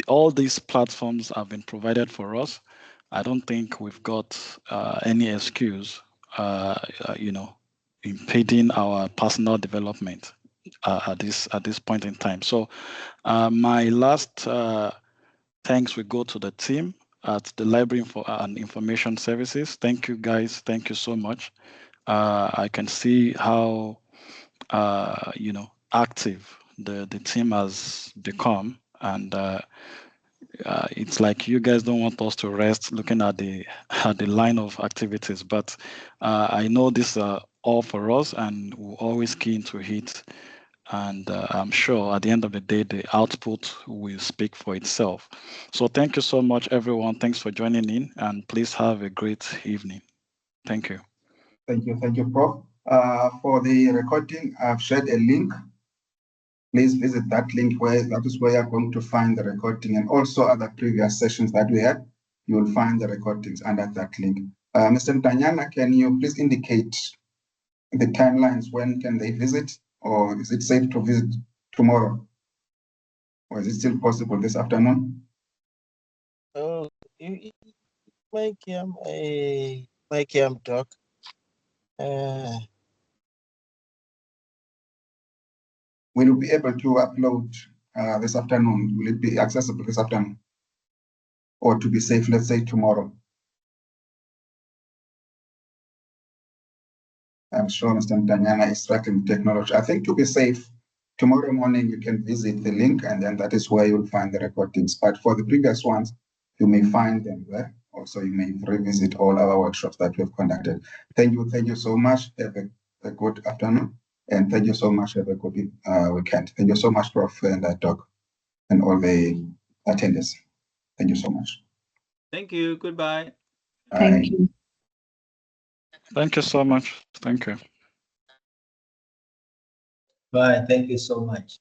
Speaker 3: all these platforms have been provided for us. I don't think we've got any excuse, impeding our personal development at this point in time. So my last thanks will go to the team at the Library and Information Services. Thank you, guys. Thank you so much. I can see how active the team has become, and it's like you guys don't want us to rest looking at the line of activities, but I know these are all for us, and we're always keen to hit. And I'm sure at the end of the day, the output will speak for itself. So thank you so much, everyone. Thanks for joining in, and please have a great evening. Thank you.
Speaker 2: Thank you, Prof. For the recording, I've shared a link. Please visit that link that is where you're going to find the recording, and also other previous sessions that we had. You will find the recordings under that link. Mr. Ntanyana, can you please indicate the timelines? When can they visit, or is it safe to visit tomorrow? Or is it still possible this afternoon?
Speaker 10: Oh, my camp talk.
Speaker 2: Will you be able to upload this afternoon? Will it be accessible this afternoon? Or to be safe, let's say tomorrow? I'm sure Mr. Ntanyana is tracking technology. I think to be safe, tomorrow morning you can visit the link, and then that is where you'll find the recordings. But for the previous ones, you may find them there also you may revisit all our workshops that we have conducted. Thank you so much. Have a good afternoon, and thank you so much. Have a good weekend. Thank you so much, Prof. and Doc, and all the attendees. Thank you so much.
Speaker 11: Thank you. Goodbye.
Speaker 2: Bye.
Speaker 5: Thank you.
Speaker 3: Thank you so much. Thank you.
Speaker 12: Bye. Thank you so much.